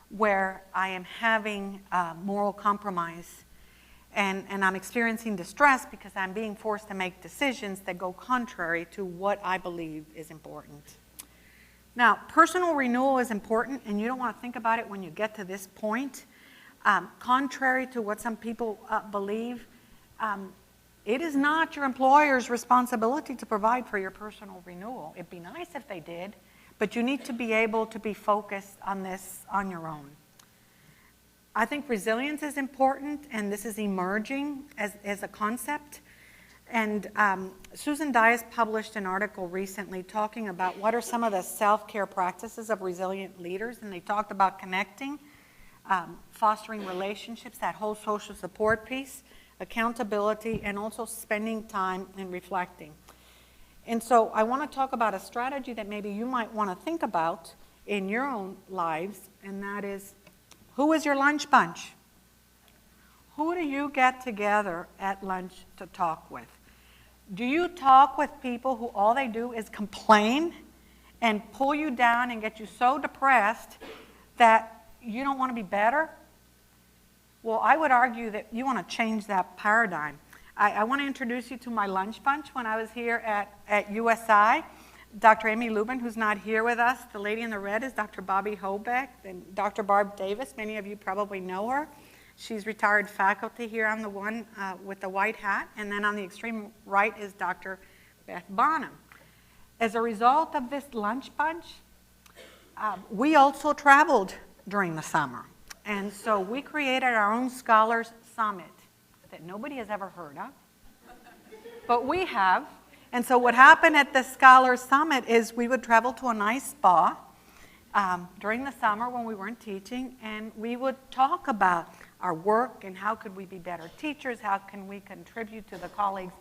Speaker 3: where I am having moral compromise and I'm experiencing distress because I'm being forced to make decisions that go contrary to what I believe is important. Now, personal renewal is important, and you don't want to think about it when you get to this point. Contrary to what some people believe, it is not your employer's responsibility to provide for your personal renewal. It'd be nice if they did, but you need to be able to be focused on this on your own. I think resilience is important, and this is emerging as a concept. And Susan Dias published an article recently talking about what are some of the self-care practices of resilient leaders, and they talked about connecting, fostering relationships, that whole social support piece, accountability, and also spending time and reflecting. And so I want to talk about a strategy that maybe you might want to think about in your own lives, and that is, who is your lunch bunch? Who do you get together at lunch to talk with? Do you talk with people who all they do is complain and pull you down and get you so depressed that you don't want to be better? Well, I would argue that you want to change that paradigm. I want to introduce you to my lunch bunch. When I was here at USI, Dr. Amy Lubin, who's not here with us, the lady in the red is Dr. Bobby Hobeck, and Dr. Barb Davis. Many of you probably know her. She's retired faculty here on the one with the white hat, and then on the extreme right is Dr. Beth Bonham. As a result of this lunch bunch, we also traveled during the summer. And so we created our own Scholars Summit that nobody has ever heard of, but we have. And so what happened at the Scholars Summit is we would travel to a nice spa during the summer when we weren't teaching, and we would talk about our work and how could we be better teachers, how can we contribute to the colleagues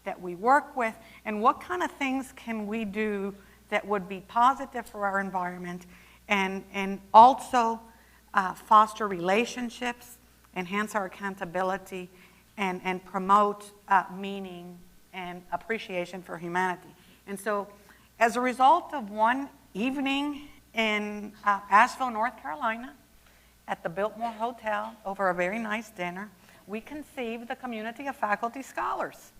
Speaker 3: that we work with, and what kind of things can we do that would be positive for our environment, and also foster relationships, enhance our accountability, and promote meaning and appreciation for humanity. And so as a result of one evening in Asheville, North Carolina, at the Biltmore Hotel over a very nice dinner, we conceived the community of faculty scholars.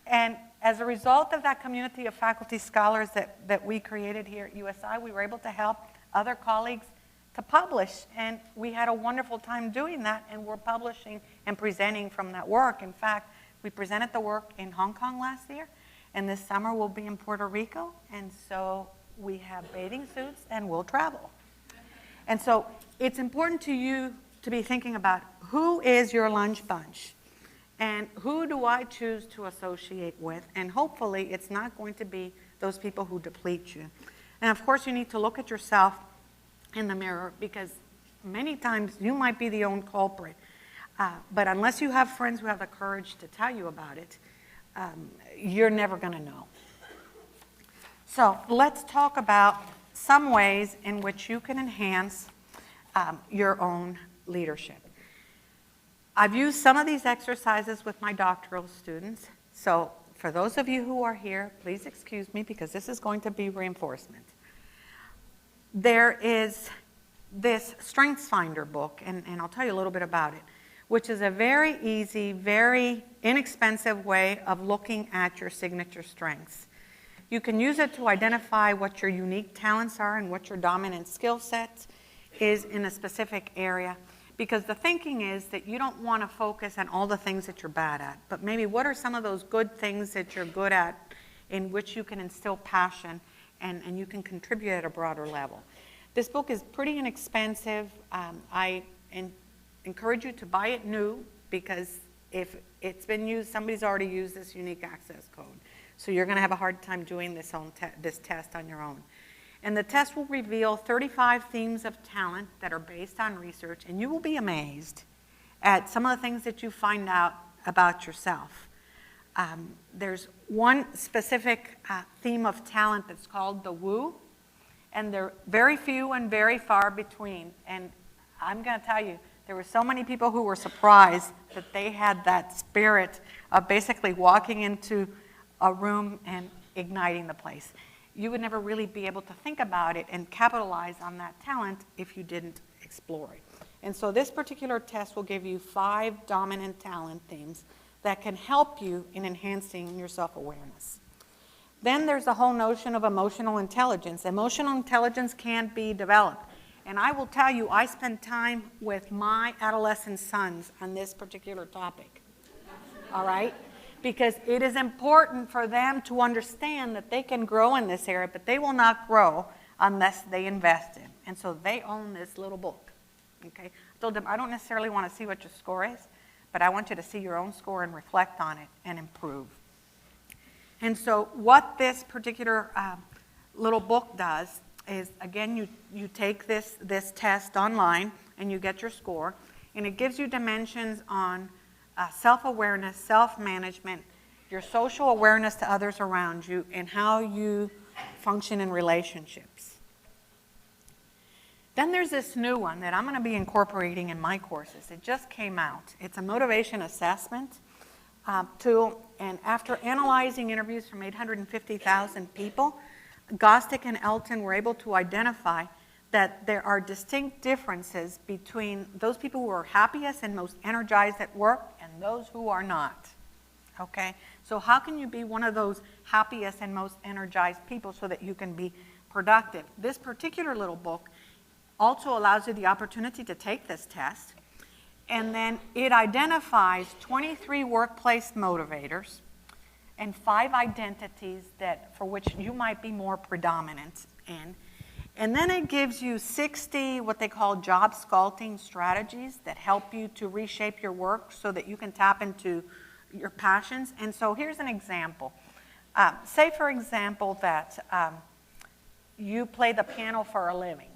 Speaker 3: And as a result of that community of faculty scholars that we created here at USI, we were able to help other colleagues to publish, and we had a wonderful time doing that, and we're publishing and presenting from that work. In fact, we presented the work in Hong Kong last year, and this summer we'll be in Puerto Rico, and so we have bathing suits and we'll travel. And so it's important to you to be thinking about who is your lunch bunch, and who do I choose to associate with, and hopefully it's not going to be those people who deplete you. And of course you need to look at yourself in the mirror, because many times you might be the own culprit. But unless you have friends who have the courage to tell you about it, you're never going to know. So let's talk about some ways in which you can enhance your own leadership. I've used some of these exercises with my doctoral students. So for those of you who are here, please excuse me, because this is going to be reinforcement. There is this StrengthsFinder book, and I'll tell you a little bit about it, which is a very easy, very inexpensive way of looking at your signature strengths. You can use it to identify what your unique talents are and what your dominant skill set is in a specific area, because the thinking is that you don't want to focus on all the things that you're bad at, but maybe what are some of those good things that you're good at in which you can instill passion and you can contribute at a broader level. This book is pretty inexpensive. I encourage you to buy it new, because if it's been used, somebody's already used this unique access code. So you're going to have a hard time doing this test on your own. And the test will reveal 35 themes of talent that are based on research, and you will be amazed at some of the things that you find out about yourself. There's one specific theme of talent that's called the woo, and they're very few and very far between. And I'm going to tell you, there were so many people who were surprised that they had that spirit of basically walking into a room and igniting the place. You would never really be able to think about it and capitalize on that talent if you didn't explore it. And so this particular test will give you 5 dominant talent themes that can help you in enhancing your self-awareness. Then there's the whole notion of emotional intelligence. Emotional intelligence can be developed. And I will tell you, I spend time with my adolescent sons on this particular topic, all right? Because it is important for them to understand that they can grow in this area, but they will not grow unless they invest in. And so they own this little book, okay? I told them, I don't necessarily want to see what your score is, but I want you to see your own score and reflect on it and improve. And so what this particular little book does is, again, you take this test online and you get your score, and it gives you dimensions on self-awareness, self-management, your social awareness to others around you, and how you function in relationships. Then there's this new one that I'm going to be incorporating in my courses. It just came out. It's a motivation assessment tool, and after analyzing interviews from 850,000 people, Gostick and Elton were able to identify that there are distinct differences between those people who are happiest and most energized at work and those who are not, okay? So how can you be one of those happiest and most energized people so that you can be productive? This particular little book also allows you the opportunity to take this test, and then it identifies 23 workplace motivators and 5 identities for which you might be more predominant in. And then it gives you 60 what they call job sculpting strategies that help you to reshape your work so that you can tap into your passions. And so here's an example. Say, for example, that you play the piano for a living,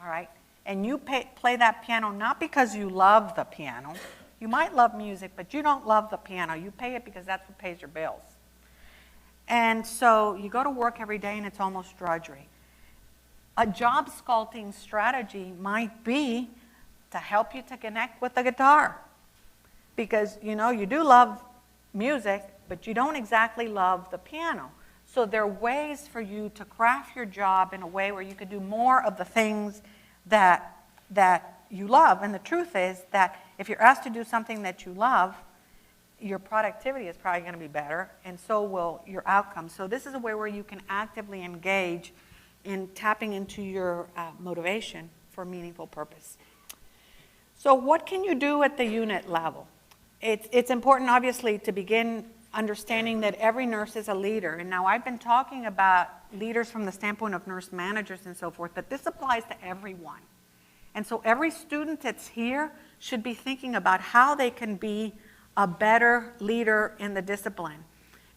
Speaker 3: all right? And you play that piano not because you love the piano. You might love music, but you don't love the piano. You pay it because that's what pays your bills. And so you go to work every day and it's almost drudgery. A job sculpting strategy might be to help you to connect with the guitar. Because, you know, you do love music, but you don't exactly love the piano. So there are ways for you to craft your job in a way where you could do more of the things that you love. And the truth is that if you're asked to do something that you love, your productivity is probably going to be better, and so will your outcomes. So this is a way where you can actively engage in tapping into your motivation for meaningful purpose. So what can you do at the unit level? It's important, obviously, to begin understanding that every nurse is a leader. And now I've been talking about leaders from the standpoint of nurse managers and so forth, but this applies to everyone. And so every student that's here should be thinking about how they can be a better leader in the discipline.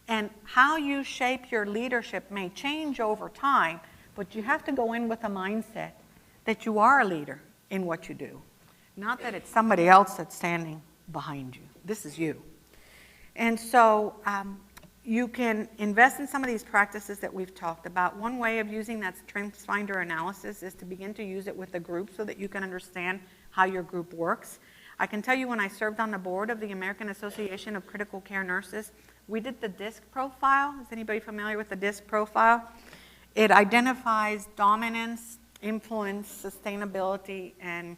Speaker 3: And how you shape your leadership may change over time, but you have to go in with a mindset that you are a leader in what you do. Not that it's somebody else that's standing behind you. This is you. And so you can invest in some of these practices that we've talked about. One way of using that StrengthsFinder analysis is to begin to use it with a group so that you can understand how your group works. I can tell you, when I served on the board of the American Association of Critical Care Nurses, we did the DISC profile. Is anybody familiar with the DISC profile? It identifies dominance, influence, sustainability, and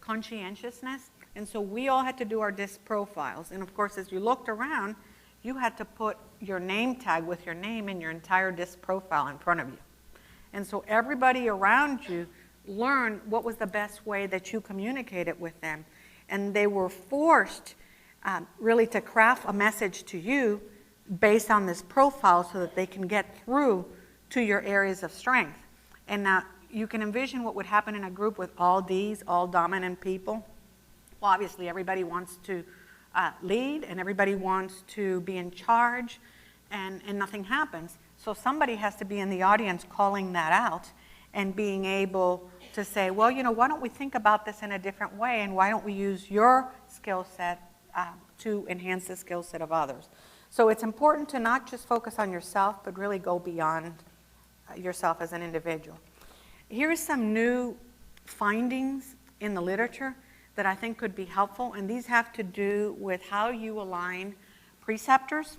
Speaker 3: conscientiousness. And so we all had to do our DISC profiles. And of course, as you looked around, you had to put your name tag with your name and your entire DISC profile in front of you. And so everybody around you learned what was the best way that you communicated with them. And they were forced really to craft a message to you based on this profile so that they can get through to your areas of strength. And now you can envision what would happen in a group with all Ds, all dominant people. Well, obviously, everybody wants to lead, and everybody wants to be in charge, and nothing happens. So somebody has to be in the audience calling that out and being able to say, well, you know, why don't we think about this in a different way, and why don't we use your skill set to enhance the skill set of others? So it's important to not just focus on yourself, but really go beyond yourself as an individual. Here's some new findings in the literature that I think could be helpful, and these have to do with how you align preceptors.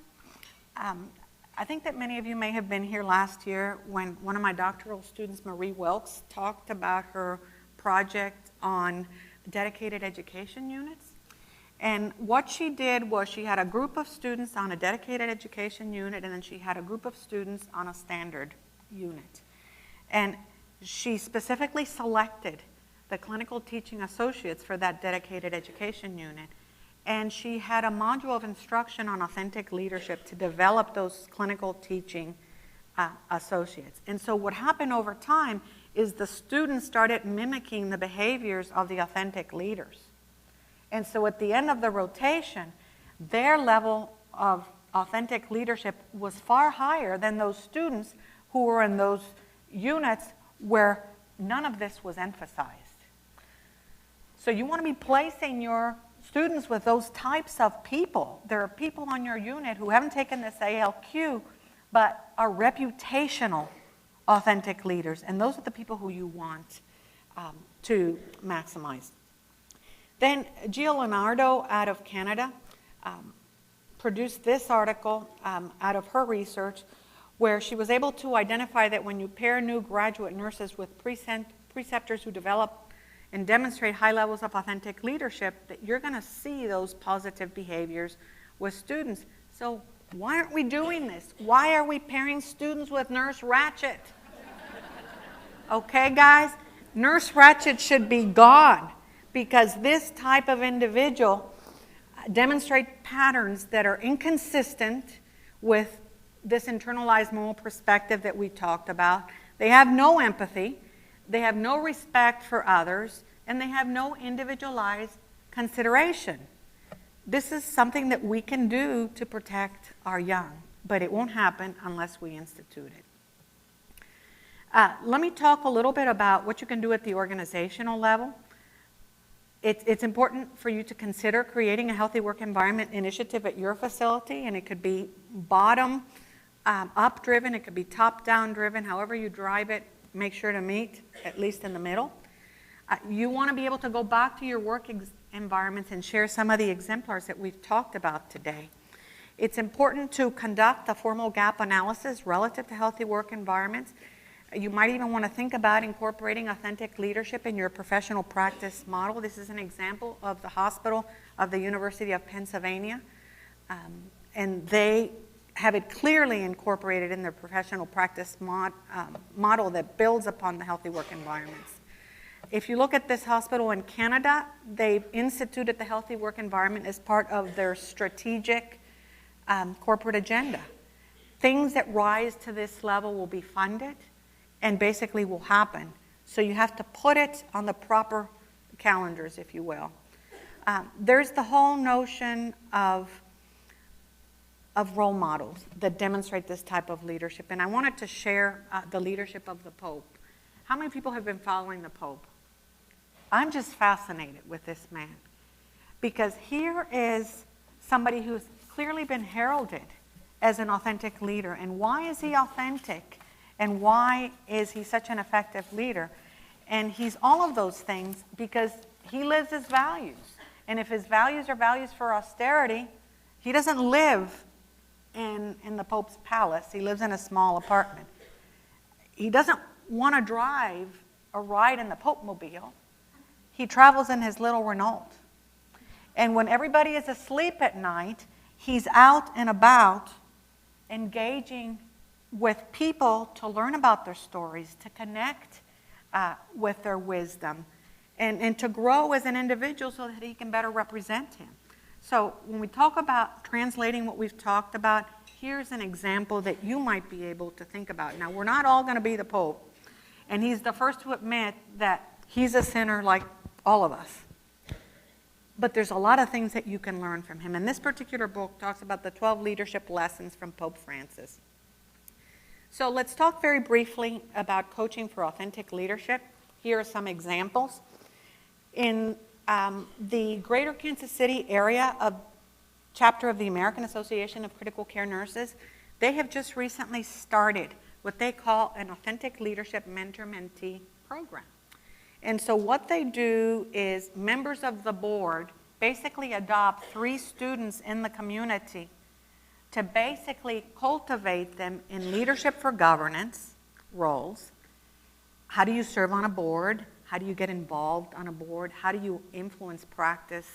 Speaker 3: I think that many of you may have been here last year when one of my doctoral students, Marie Wilkes, talked about her project on dedicated education units. And what she did was she had a group of students on a dedicated education unit, and then she had a group of students on a standard unit. And she specifically selected the clinical teaching associates for that dedicated education unit. And she had a module of instruction on authentic leadership to develop those clinical teaching associates. And so what happened over time is the students started mimicking the behaviors of the authentic leaders. And so at the end of the rotation, their level of authentic leadership was far higher than those students who were in those units where none of this was emphasized. So you want to be placing your students with those types of people. There are people on your unit who haven't taken this ALQ, but are reputational authentic leaders. And those are the people who you want to maximize. Then Gia Leonardo out of Canada produced this article out of her research where she was able to identify that when you pair new graduate nurses with preceptors who develop and demonstrate high levels of authentic leadership, that you're going to see those positive behaviors with students. So why aren't we doing this? Why are we pairing students with Nurse Ratched? Okay, guys? Nurse Ratched should be gone because this type of individual demonstrates patterns that are inconsistent with this internalized moral perspective that we talked about. They have no empathy. They have no respect for others, and they have no individualized consideration. This is something that we can do to protect our young, but it won't happen unless we institute it. Let me talk a little bit about what you can do at the organizational level. It's important for you to consider creating a healthy work environment initiative at your facility, and it could be bottom-up driven, it could be top-down driven, however you drive it. Make sure to meet at least in the middle. You want to be able to go back to your work environments and share some of the exemplars that we've talked about today. It's important to conduct a formal gap analysis relative to healthy work environments. You might even want to think about incorporating authentic leadership in your professional practice model. This is an example of the hospital of the University of Pennsylvania. And they have it clearly incorporated in their professional practice model that builds upon the healthy work environments. If you look at this hospital in Canada, they've instituted the healthy work environment as part of their strategic corporate agenda. Things that rise to this level will be funded and basically will happen. So you have to put it on the proper calendars, if you will. There's the whole notion of role models that demonstrate this type of leadership. And I wanted to share the leadership of the Pope. How many people have been following the Pope? I'm just fascinated with this man because here is somebody who's clearly been heralded as an authentic leader. And why is he authentic? And why is he such an effective leader? And he's all of those things because he lives his values. And if his values are values for austerity, he doesn't live in the Pope's palace. He lives in a small apartment. He doesn't want to drive a ride in the Pope-mobile. He travels in his little Renault. And when everybody is asleep at night, he's out and about engaging with people to learn about their stories, to connect with their wisdom, and to grow as an individual so that he can better represent him. So when we talk about translating what we've talked about, here's an example that you might be able to think about. Now, we're not all going to be the Pope. And he's the first to admit that he's a sinner like all of us. But there's a lot of things that you can learn from him. And this particular book talks about the 12 leadership lessons from Pope Francis. So let's talk very briefly about coaching for authentic leadership. Here are some examples. In the greater Kansas City area chapter of the American Association of Critical Care Nurses, they have just recently started what they call an authentic leadership mentor-mentee program. And so what they do is members of the board basically adopt 3 students in the community to basically cultivate them in leadership for governance roles. How do you serve on a board? How do you get involved on a board? How do you influence practice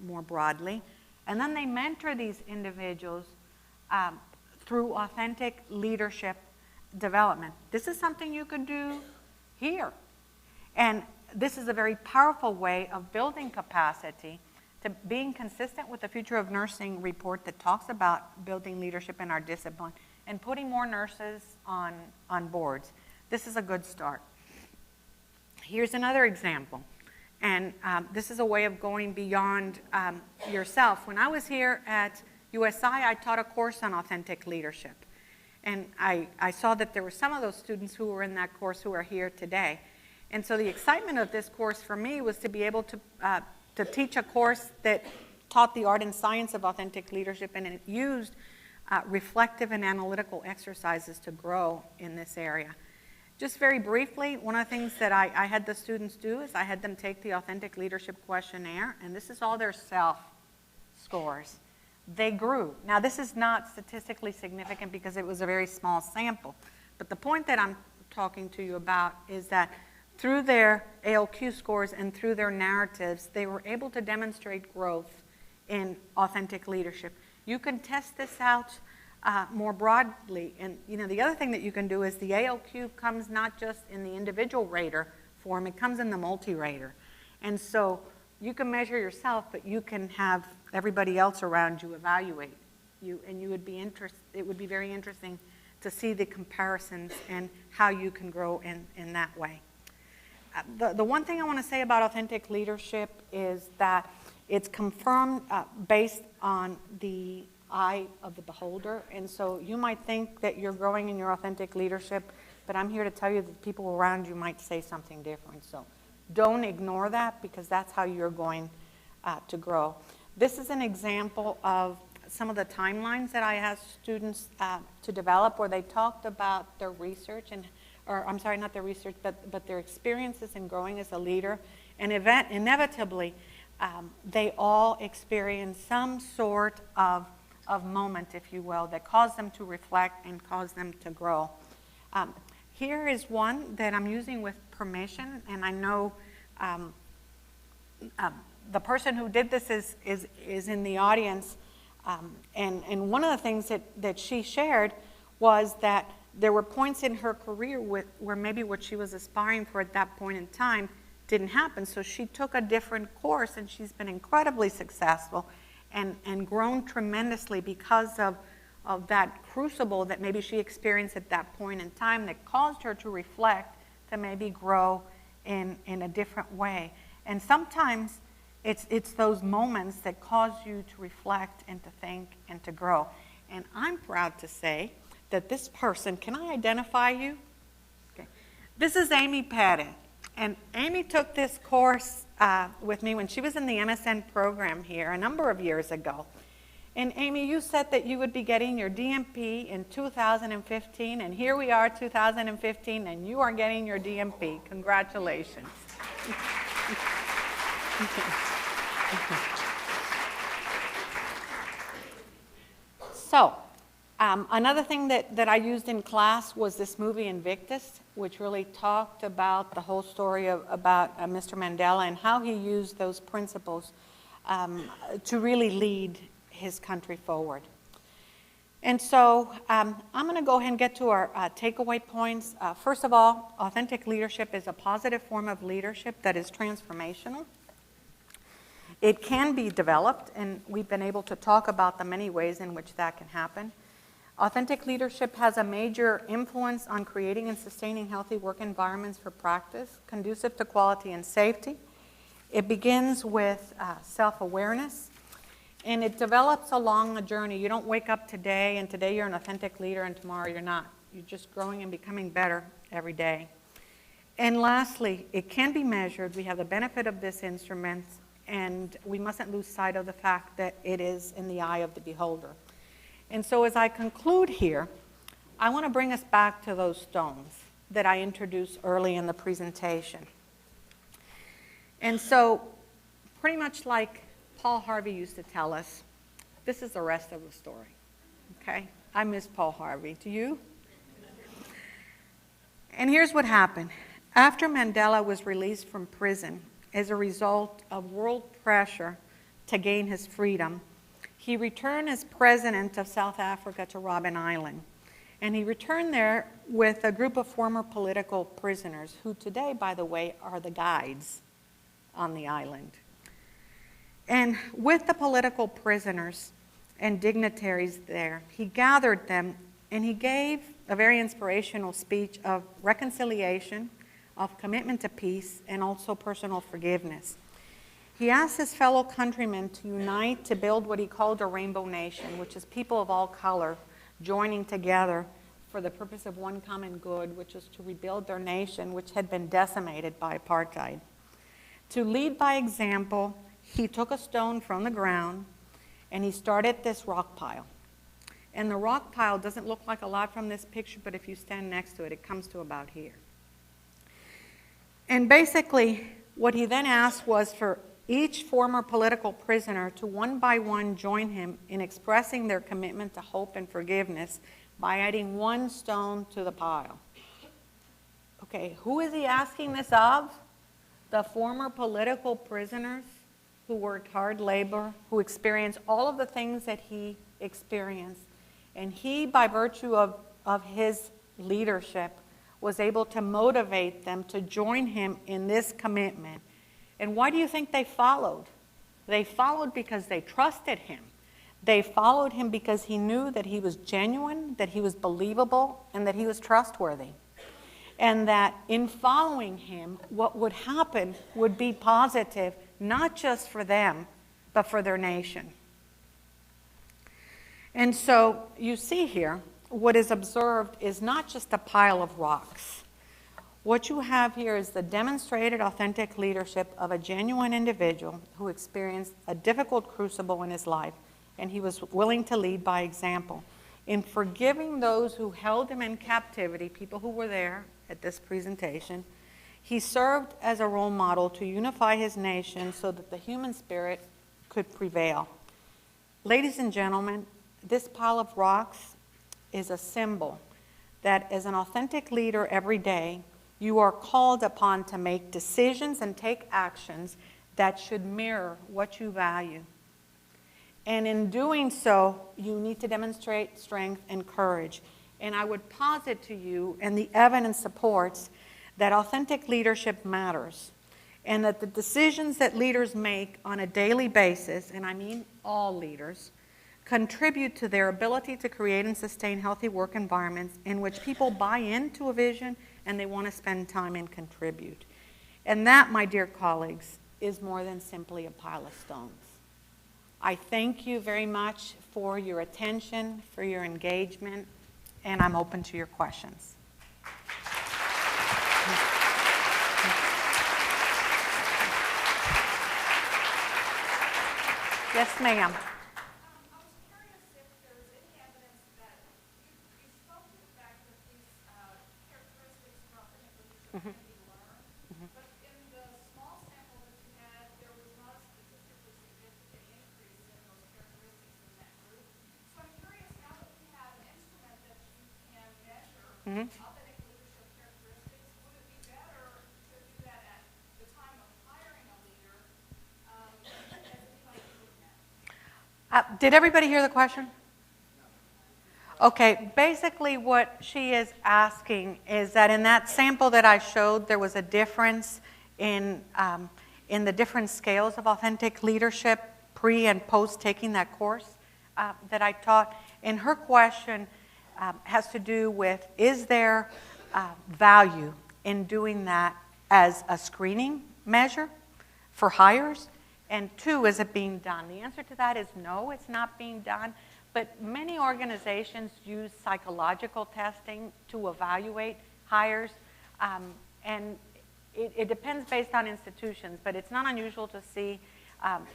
Speaker 3: more broadly? And then they mentor these individuals through authentic leadership development. This is something you could do here. And this is a very powerful way of building capacity, to being consistent with the Future of Nursing report that talks about building leadership in our discipline and putting more nurses on boards. This is a good start. Here's another example. And this is a way of going beyond yourself. When I was here at USI, I taught a course on authentic leadership. And I saw that there were some of those students who were in that course who are here today. And so the excitement of this course for me was to be able to teach a course that taught the art and science of authentic leadership, and it used reflective and analytical exercises to grow in this area. Just very briefly, one of the things that I had the students do is I had them take the authentic leadership questionnaire, and this is all their self scores. They grew. Now, this is not statistically significant because it was a very small sample, but the point that I'm talking to you about is that through their ALQ scores and through their narratives, they were able to demonstrate growth in authentic leadership. You can test this out more broadly. And the other thing that you can do is the ALQ comes not just in the individual rater form, it comes in the multi-rater. And so you can measure yourself, but you can have everybody else around you evaluate you, and it would be very interesting to see the comparisons and how you can grow in that way. The one thing I want to say about authentic leadership is that it's confirmed based on the eye of the beholder. And so you might think that you're growing in your authentic leadership, but I'm here to tell you that people around you might say something different. So don't ignore that, because that's how you're going to grow. This is an example of some of the timelines that I asked students to develop, where they talked about their research not their research, but their experiences in growing as a leader. And inevitably, they all experience some sort of moment, if you will, that caused them to reflect and caused them to grow. Here is one that I'm using with permission, and I know the person who did this is in the audience. And one of the things that she shared was that there were points in her career where maybe what she was aspiring for at that point in time didn't happen. So she took a different course, and she's been incredibly successful and grown tremendously because of that crucible that maybe she experienced at that point in time that caused her to reflect, to maybe grow in a different way. And sometimes it's those moments that cause you to reflect and to think and to grow. And I'm proud to say that this person, can I identify you? Okay. This is Amy Pettit. And Amy took this course with me when she was in the MSN program here a number of years ago. And Amy, you said that you would be getting your DMP in 2015, and here we are, 2015, and you are getting your DMP. Congratulations. So, another thing that I used in class was this movie Invictus, which really talked about the whole story about Mr. Mandela and how he used those principles to really lead his country forward. And so I'm going to go ahead and get to our takeaway points. First of all, authentic leadership is a positive form of leadership that is transformational. It can be developed, and we've been able to talk about the many ways in which that can happen. Authentic leadership has a major influence on creating and sustaining healthy work environments for practice, conducive to quality and safety. It begins with self-awareness, and it develops along a journey. You don't wake up today, and today you're an authentic leader, and tomorrow you're not. You're just growing and becoming better every day. And lastly, it can be measured. We have the benefit of this instrument, and we mustn't lose sight of the fact that it is in the eye of the beholder. And so as I conclude here, I want to bring us back to those stones that I introduced early in the presentation. And so, pretty much like Paul Harvey used to tell us, this is the rest of the story, okay? I miss Paul Harvey. Do you? And here's what happened. After Mandela was released from prison as a result of world pressure to gain his freedom, he returned as president of South Africa to Robben Island. And he returned there with a group of former political prisoners, who today, by the way, are the guides on the island. And with the political prisoners and dignitaries there, he gathered them and he gave a very inspirational speech of reconciliation, of commitment to peace, and also personal forgiveness. He asked his fellow countrymen to unite to build what he called a rainbow nation, which is people of all color joining together for the purpose of one common good, which is to rebuild their nation, which had been decimated by apartheid. To lead by example, he took a stone from the ground and he started this rock pile. And the rock pile doesn't look like a lot from this picture, but if you stand next to it, it comes to about here. And basically, what he then asked was for each former political prisoner to one by one join him in expressing their commitment to hope and forgiveness by adding one stone to the pile. Okay, who is he asking this of? The former political prisoners who worked hard labor, who experienced all of the things that he experienced. And he, by virtue of his leadership, was able to motivate them to join him in this commitment. And why do you think they followed? They followed because they trusted him. They followed him because he knew that he was genuine, that he was believable, and that he was trustworthy. And that in following him, what would happen would be positive, not just for them, but for their nation. And so you see here, what is observed is not just a pile of rocks. What you have here is the demonstrated authentic leadership of a genuine individual who experienced a difficult crucible in his life, and he was willing to lead by example. In forgiving those who held him in captivity, people who were there at this presentation, he served as a role model to unify his nation so that the human spirit could prevail. Ladies and gentlemen, this pile of rocks is a symbol that as an authentic leader every day, you are called upon to make decisions and take actions that should mirror what you value. And in doing so, you need to demonstrate strength and courage. And I would posit to you, and the evidence supports, that authentic leadership matters. And that the decisions that leaders make on a daily basis, and I mean all leaders, contribute to their ability to create and sustain healthy work environments in which people buy into a vision and they want to spend time and contribute. And that, my dear colleagues, is more than simply a pile of stones. I thank you very much for your attention, for your engagement, and I'm open to your questions. Yes, ma'am.
Speaker 4: Mm-hmm. But in the small sample that you had, there was not a statistically significant increase in those characteristics in that group. So I'm curious, now that we have an instrument that you can measure authentic leadership characteristics, would it be better to do that at the time of hiring a leader as anybody looking at?
Speaker 3: Did everybody hear the question? Okay, basically what she is asking is that in that sample that I showed, there was a difference in the different scales of authentic leadership pre and post taking that course that I taught. In her question, has to do with, is there value in doing that as a screening measure for hires? And two, is it being done? The answer to that is no, it's not being done. But many organizations use psychological testing to evaluate hires. And it depends based on institutions, but it's not unusual to see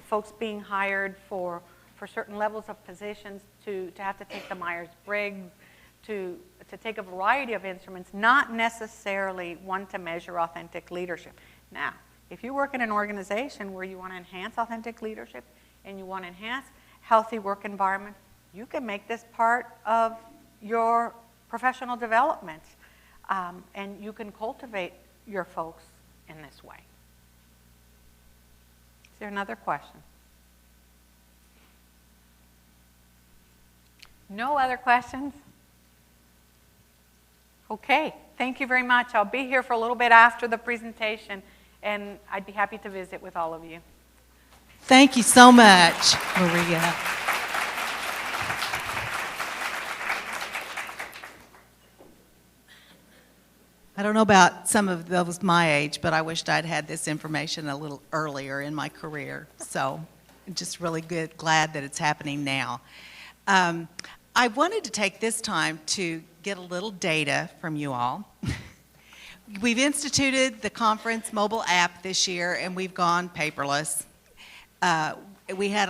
Speaker 3: folks being hired for certain levels of positions to have to take the Myers-Briggs, to take a variety of instruments, not necessarily one to measure authentic leadership. Now, if you work in an organization where you want to enhance authentic leadership and you want to enhance healthy work environment, you can make this part of your professional development, and you can cultivate your folks in this way. Is there another question? No other questions? Okay, thank you very much. I'll be here for a little bit after the presentation, and I'd be happy to visit with all of you.
Speaker 5: Thank you so much, Maria. I don't know about some of those my age, but I wished I'd had this information a little earlier in my career. So I'm just really glad that it's happening now. I wanted to take this time to get a little data from you all. We've instituted the conference mobile app this year, and we've gone paperless. We had